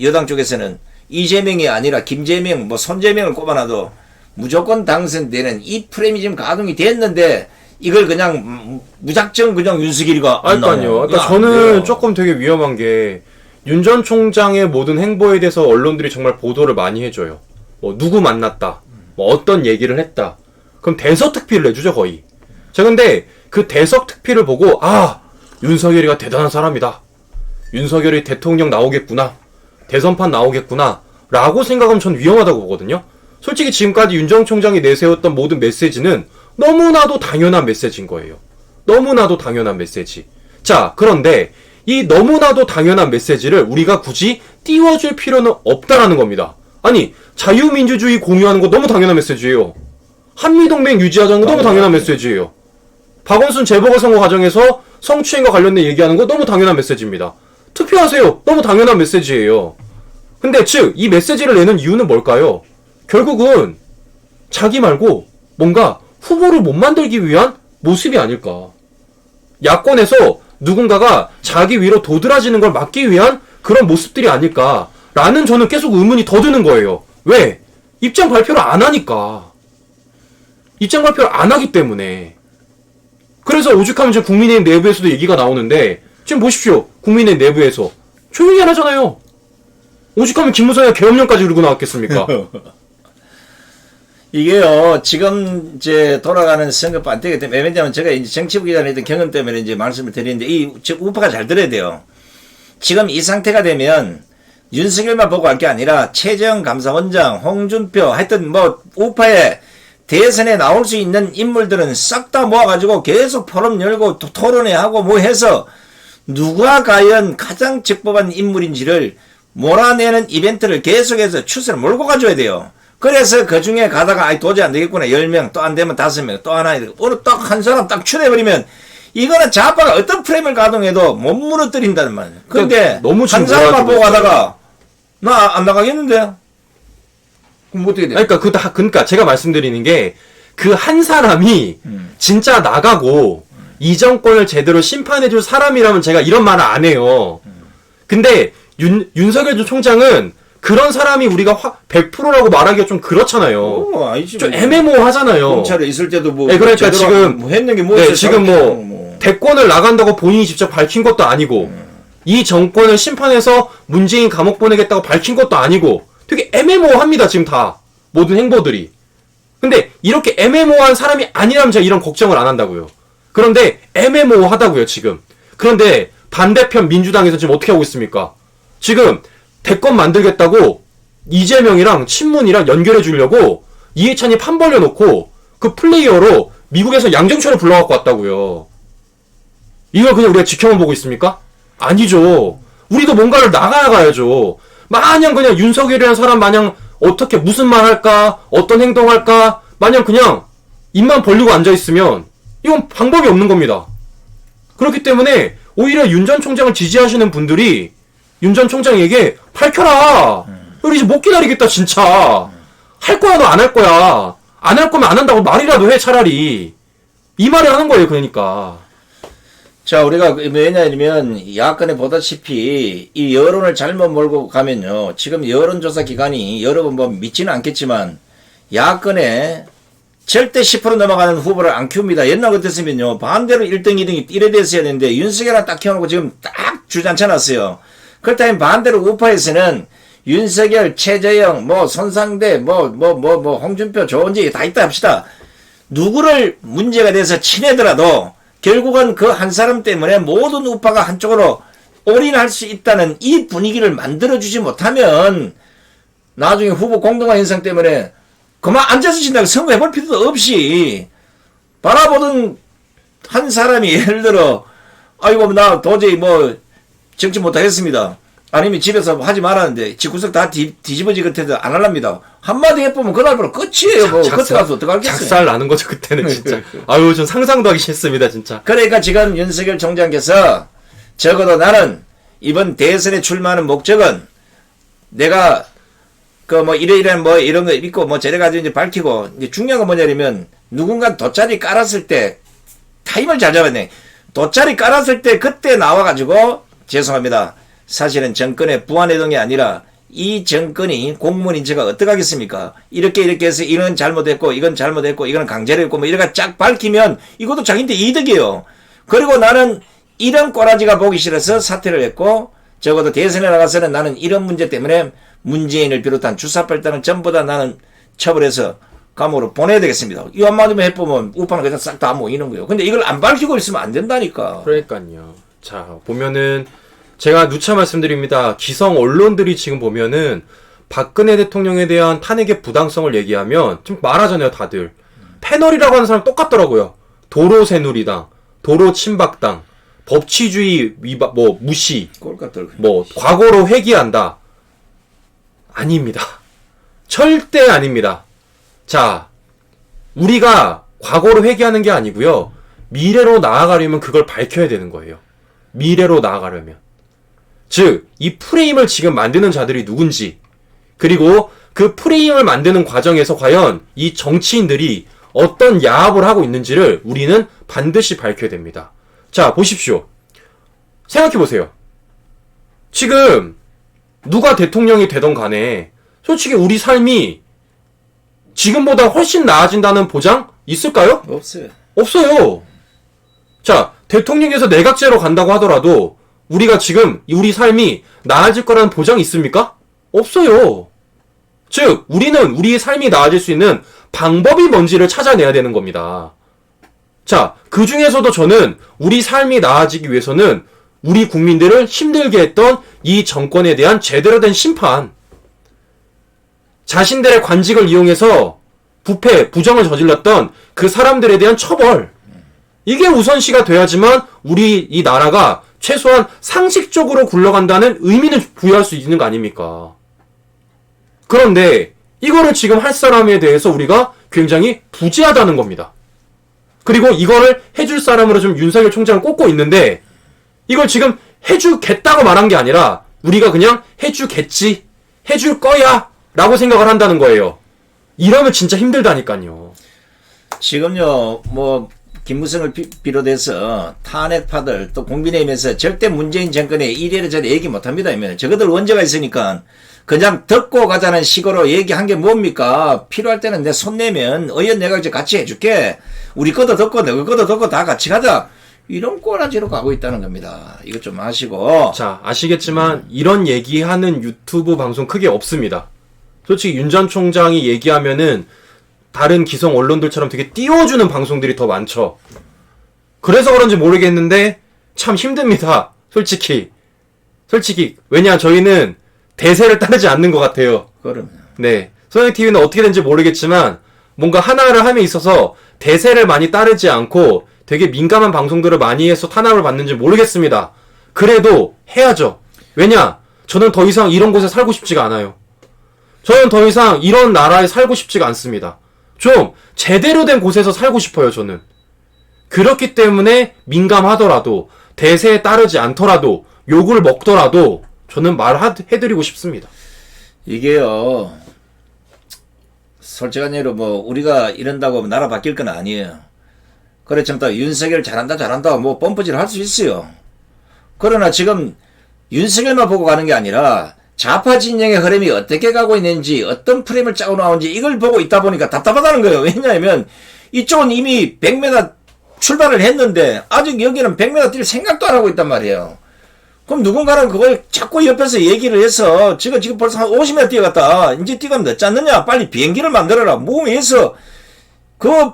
여당 쪽에서는 이재명이 아니라 김재명, 손재명을 꼽아놔도 무조건 당선되는 이 프레임이 지금 가동이 됐는데 이걸 그냥 무작정 그냥 윤석열이가 안 나와요. 그러니까 저는 조금 되게 위험한 게 윤 전 총장의 모든 행보에 대해서 언론들이 정말 보도를 많이 해줘요. 뭐 누구 만났다, 뭐 어떤 얘기를 했다. 그럼 대서특필을 해주죠 거의. 자, 근데 그 대서특필을 보고 윤석열이가 대단한 사람이다. 윤석열이 대통령 나오겠구나. 대선판 나오겠구나. 라고 생각하면 전 위험하다고 보거든요. 솔직히 지금까지 윤 전 총장이 내세웠던 모든 메시지는 너무나도 당연한 메시지인 거예요. 너무나도 당연한 메시지. 자, 그런데 이 너무나도 당연한 메시지를 우리가 굳이 띄워줄 필요는 없다라는 겁니다. 아니, 자유민주주의 공유하는 거 너무 당연한 메시지예요. 한미동맹 유지하자는 거 너무 당연한 메시지예요. 박원순 재보궐선거 과정에서 성추행과 관련된 얘기하는 거 너무 당연한 메시지입니다. 투표하세요. 너무 당연한 메시지예요. 근데 즉, 이 메시지를 내는 이유는 뭘까요? 결국은 자기 말고 뭔가 후보를 못 만들기 위한 모습이 아닐까. 야권에서 누군가가 자기 위로 도드라지는 걸 막기 위한 그런 모습들이 아닐까라는 저는 계속 의문이 더 드는 거예요. 왜? 입장 발표를 안 하니까. 입장 발표를 안 하기 때문에. 그래서 오죽하면 지금 국민의힘 내부에서도 얘기가 나오는데 지금 보십시오. 국민의힘 내부에서 조용히 안 하잖아요. 오죽하면 김무성이가 계엄령까지 들고 나왔겠습니까? 이게요, 지금 이제 돌아가는 선거법 안 되기 때문에, 왜냐면 제가 이제 정치부 기자를 했던 경험 때문에 이제 말씀을 드리는데, 우파가 잘 들어야 돼요. 지금 이 상태가 되면, 윤석열만 보고 할 게 아니라, 최재형 감사원장, 홍준표, 하여튼 우파에 대선에 나올 수 있는 인물들은 싹 다 모아가지고 계속 포럼 열고 토론회 하고 뭐 해서, 누가 과연 가장 적법한 인물인지를 몰아내는 이벤트를 계속해서 추세를 몰고 가줘야 돼요. 그래서 그 중에 가다가 도저히 안 되겠구나. 10명, 또 안 되면 5명, 또 하나, 어느 딱 한 사람 딱 추려버리면 이거는 좌파가 어떤 프레임을 가동해도 못 무너뜨린다는 말이에요. 근데 너무 한 사람만 보고 가다가 나 안 나가겠는데? 그럼 어떻게 돼? 그러니까 제가 말씀드리는 게 그 한 사람이 진짜 나가고 이 정권을 제대로 심판해줄 사람이라면 제가 이런 말을 안 해요. 근데 윤석열 총장은 그런 사람이 우리가 100%라고 말하기가 좀 그렇잖아요. 아니지, 좀 애매모호하잖아요. 검찰에 있을 때도 네, 그러니까 지금 했는 게 네, 지금 대권을 나간다고 본인이 직접 밝힌 것도 아니고 이 정권을 심판해서 문재인 감옥 보내겠다고 밝힌 것도 아니고 되게 애매모호합니다. 지금 다 모든 행보들이. 근데 이렇게 애매모호한 사람이 아니라면 제가 이런 걱정을 안 한다고요. 그런데 애매모호하다고요, 지금. 그런데 반대편 민주당에서 지금 어떻게 하고 있습니까? 지금 대권 만들겠다고 이재명이랑 친문이랑 연결해 주려고 이해찬이 판 벌려놓고 그 플레이어로 미국에서 양정철을 불러갖고 왔다고요. 이걸 그냥 우리가 지켜만 보고 있습니까? 아니죠. 우리도 뭔가를 나가야죠. 마냥 그냥 윤석열이라는 사람 마냥 어떻게 무슨 말 할까, 어떤 행동할까, 마냥 그냥 입만 벌리고 앉아있으면 이건 방법이 없는 겁니다. 그렇기 때문에 오히려 윤 전 총장을 지지하시는 분들이 윤 전 총장에게 밝혀라. 우리 이제 못 기다리겠다 진짜. 할 거야 너 안 할 거야. 안 할 거면 안 한다고 말이라도 해 차라리. 이 말을 하는 거예요 그러니까. 자, 우리가 왜냐하면 야권에 보다시피 이 여론을 잘못 몰고 가면요. 지금 여론조사 기관이 여러분 뭐 믿지는 않겠지만 야권에 절대 10% 넘어가는 후보를 안 키웁니다. 옛날 같았으면요. 반대로 1등, 2등이 이래 됐어야 되는데 윤석열을 딱 키워놓고 지금 딱 주장쳐놨어요. 그렇다면 반대로 우파에서는 윤석열, 최재형, 뭐 손상대, 홍준표, 조은지 다 있다 합시다. 누구를 문제가 돼서 친애더라도 결국은 그 한 사람 때문에 모든 우파가 한쪽으로 올인할 수 있다는 이 분위기를 만들어주지 못하면 나중에 후보 공동화 현상 때문에 그만 앉아서 진다고 선거해볼 필요도 없이 바라보던 한 사람이 예를 들어 아이고 나 도저히 뭐 정치 못하겠습니다. 아니면 집에서 하지 말았는데 집구석 다 뒤집어지 같아도 안 할랍니다. 한마디 해보면 그날부로 끝이에요. 뭐 그때 가서 어떡하겠어요. 작살 나는 거죠 그때는 진짜. 아유 전 상상도 하기 싫습니다 진짜. 그러니까 지금 윤석열 총장께서 적어도 나는 이번 대선에 출마하는 목적은 내가 그 뭐 이런 거 있고 뭐 저래 가지고 이제 밝히고 이제 중요한 건 뭐냐면 누군가 돗자리 깔았을 때 타임을 잘 잡았네. 돗자리 깔았을 때 그때 나와가지고 죄송합니다. 사실은 정권의 부안해동이 아니라 이 정권이 공무원인 제가 어떡하겠습니까? 이렇게 해서 이건 잘못했고 이건 잘못했고 이건 강제로 했고 뭐 이래가 쫙 밝히면 이것도 자기한테 이득이에요. 그리고 나는 이런 꼬라지가 보기 싫어서 사퇴를 했고 적어도 대선에 나가서는 나는 이런 문제 때문에 문재인을 비롯한 주사발단을 전부 다 나는 처벌해서 감옥으로 보내야 되겠습니다. 이 한마디만 해보면 우파는 그냥 싹 다 모이는 거예요. 근데 이걸 안 밝히고 있으면 안 된다니까. 그러니까요. 자 보면은 제가 누차 말씀드립니다. 기성 언론들이 지금 보면은 박근혜 대통령에 대한 탄핵의 부당성을 얘기하면 좀 말하잖아요 다들. 패널이라고 하는 사람 똑같더라고요. 도로 새누리당, 도로 친박당, 법치주의 위반, 뭐 무시, 뭐 과거로 회귀한다. 아닙니다. 절대 아닙니다. 자, 우리가 과거로 회귀하는 게 아니고요. 미래로 나아가려면 그걸 밝혀야 되는 거예요. 미래로 나아가려면. 즉, 이 프레임을 지금 만드는 자들이 누군지, 그리고 그 프레임을 만드는 과정에서 과연 이 정치인들이 어떤 야합을 하고 있는지를 우리는 반드시 밝혀야 됩니다. 자, 보십시오. 생각해보세요. 지금 누가 대통령이 되던 간에 솔직히 우리 삶이 지금보다 훨씬 나아진다는 보장 있을까요? 없어요. 없어요. 자, 대통령에서 내각제로 간다고 하더라도 우리가 지금 우리 삶이 나아질 거라는 보장이 있습니까? 없어요. 즉, 우리는 우리의 삶이 나아질 수 있는 방법이 뭔지를 찾아내야 되는 겁니다. 자, 그 중에서도 저는 우리 삶이 나아지기 위해서는 우리 국민들을 힘들게 했던 이 정권에 대한 제대로 된 심판, 자신들의 관직을 이용해서 부패, 부정을 저질렀던 그 사람들에 대한 처벌, 이게 우선시가 돼야지만 우리 이 나라가 최소한 상식적으로 굴러간다는 의미는 부여할 수 있는 거 아닙니까? 그런데 이거를 지금 할 사람에 대해서 우리가 굉장히 부재하다는 겁니다. 그리고 이거를 해줄 사람으로 좀 윤석열 총장을 꼽고 있는데 이걸 지금 해주겠다고 말한 게 아니라 우리가 그냥 해주겠지, 해줄 거야 라고 생각을 한다는 거예요. 이러면 진짜 힘들다니까요. 지금요, 뭐 김무성을 비롯해서 탄핵파들 또 국민의힘에서 절대 문재인 정권에 이래저래 얘기 못합니다. 저거들 원죄가 있으니까 그냥 듣고 가자는 식으로 얘기한 게 뭡니까? 필요할 때는 내 손 내면 의원 내각제 같이 해줄게. 우리 것도 듣고 너 것도 듣고 다 같이 가자. 이런 꼬라지로 가고 있다는 겁니다. 이것 좀 아시고. 자, 아시겠지만 이런 얘기하는 유튜브 방송 크게 없습니다. 솔직히 윤 전 총장이 얘기하면은 다른 기성 언론들처럼 되게 띄워주는 방송들이 더 많죠. 그래서 그런지 모르겠는데 참 힘듭니다. 솔직히. 왜냐 저희는 대세를 따르지 않는 것 같아요. 그럼. 네. 소양TV는 어떻게 된지 모르겠지만 뭔가 하나를 함에 있어서 대세를 많이 따르지 않고 되게 민감한 방송들을 많이 해서 탄압을 받는지 모르겠습니다. 그래도 해야죠. 왜냐? 저는 더 이상 이런 곳에 살고 싶지가 않아요. 저는 더 이상 이런 나라에 살고 싶지가 않습니다. 좀 제대로 된 곳에서 살고 싶어요, 저는. 그렇기 때문에 민감하더라도 대세에 따르지 않더라도 욕을 먹더라도 저는 말해드리고 싶습니다. 이게요, 솔직한 예로 뭐 우리가 이런다고 나라 바뀔 건 아니에요. 그렇지만 또 윤석열 잘한다 뭐 뻔뻔질 할 수 있어요. 그러나 지금 윤석열만 보고 가는 게 아니라 좌파 진영의 흐름이 어떻게 가고 있는지 어떤 프레임을 짜고 나오는지 이걸 보고 있다 보니까 답답하다는 거예요. 왜냐하면 이쪽은 이미 100m 출발을 했는데 아직 여기는 100m 뛸 생각도 안 하고 있단 말이에요. 그럼 누군가는 그걸 자꾸 옆에서 얘기를 해서 지금 벌써 한 50m 뛰어갔다. 이제 뛰면 늦지 않느냐. 빨리 비행기를 만들어라. 몸에서 그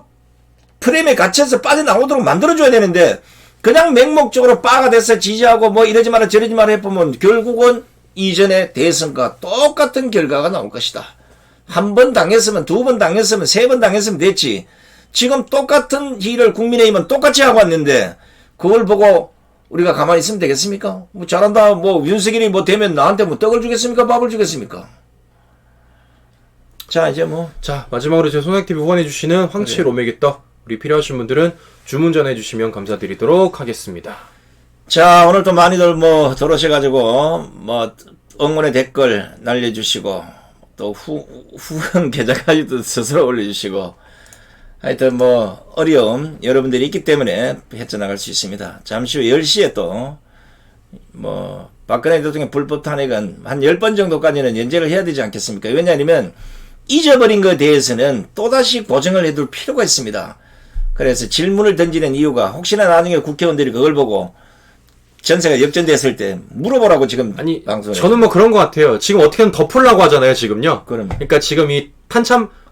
프레임에 갇혀서 빠져나오도록 만들어줘야 되는데 그냥 맹목적으로 빠가 돼서 지지하고 뭐 이러지 마라 저러지 마라 해보면 결국은 이전의 대선과 똑같은 결과가 나올 것이다. 한 번 당했으면 두 번 당했으면 세 번 당했으면 됐지. 지금 똑같은 일을 국민의힘은 똑같이 하고 왔는데 그걸 보고 우리가 가만히 있으면 되겠습니까? 뭐 잘한다 뭐 윤석열이 뭐 되면 나한테 뭐 떡을 주겠습니까? 밥을 주겠습니까? 자 이제 뭐 자, 마지막으로 제 소양TV 후원해주시는 황치 로맥의 떡 우리 필요하신 분들은 주문 전해주시면 감사드리도록 하겠습니다. 자, 오늘도 많이들 뭐 들어오셔가지고 뭐 응원의 댓글 날려주시고 또 후원 계좌까지도 스스로 올려주시고 하여튼 뭐 어려움 여러분들이 있기 때문에 헤쳐나갈 수 있습니다. 잠시 후 10시에 또 뭐 박근혜 대통령 불법 탄핵은 한 10번 정도까지는 연재를 해야 되지 않겠습니까? 왜냐하면 잊어버린 것에 대해서는 또다시 고정을 해둘 필요가 있습니다. 그래서 질문을 던지는 이유가 혹시나 나중에 국회의원들이 그걸 보고 전세가 역전됐을 때 물어보라고 지금 아니, 방송에 저는 뭐 그런 것 같아요. 지금 어떻게든 덮으려고 하잖아요, 지금요. 그럼. 그러니까 지금 이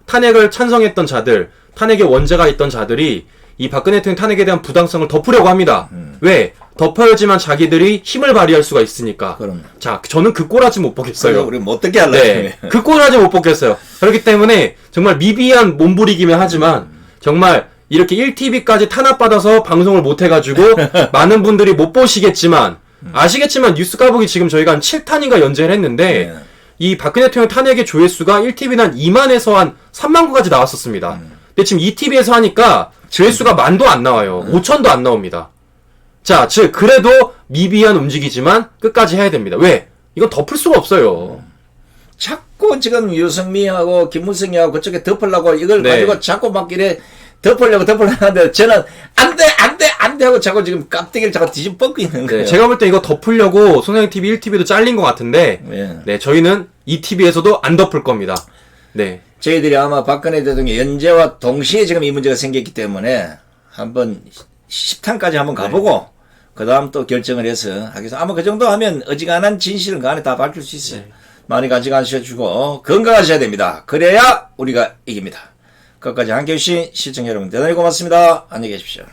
탄핵을 찬성했던 자들, 탄핵의 원죄가 있던 자들이 이 박근혜 대통령 탄핵에 대한 부당성을 덮으려고 합니다. 왜? 덮어야지만 자기들이 힘을 발휘할 수가 있으니까. 그럼. 자, 저는 그 꼬라지 못 보겠어요. 우리 뭐 어떻게 하려고 네, 그 꼬라지 못 보겠어요. 그렇기 때문에 정말 미비한 몸부리기면 하지만 정말 이렇게 1TV까지 탄압받아서 방송을 못 해가지고 많은 분들이 못 보시겠지만 아시겠지만 뉴스 까보기 지금 저희가 한 7탄인가 연재를 했는데 이 박근혜 대통령 탄핵의 조회수가 1TV는 한 2만에서 한 3만 구까지 나왔었습니다. 근데 지금 2TV에서 하니까 조회수가 만도 안 나와요. 5천도 안 나옵니다. 자, 즉 그래도 미비한 움직이지만 끝까지 해야 됩니다. 왜? 이건 덮을 수가 없어요. 자꾸 지금 유승민하고 김무성이하고 그쪽에 덮으려고 이걸 네. 가지고 자꾸 막 이래 덮으려고 하는데 저는 안 돼 하고 자꾸 지금 깍대기를 자꾸 뒤집어 뻗고 있는 거예요. 네, 제가 볼 때 이거 덮으려고 소양TV 1TV도 잘린 것 같은데 네, 저희는 2TV에서도 안 덮을 겁니다. 네. 저희들이 아마 박근혜 대통령 연재와 동시에 지금 이 문제가 생겼기 때문에 한번 10탄까지 한번 가보고 그 다음 또 결정을 해서 하겠습니다. 아마 그 정도 하면 어지간한 진실은 그 안에 다 밝힐 수 있어요. 많이 가지고 가셔주고 건강하셔야 됩니다. 그래야 우리가 이깁니다. 끝까지 함께 해주신 시청자 여러분 대단히 고맙습니다. 안녕히 계십시오.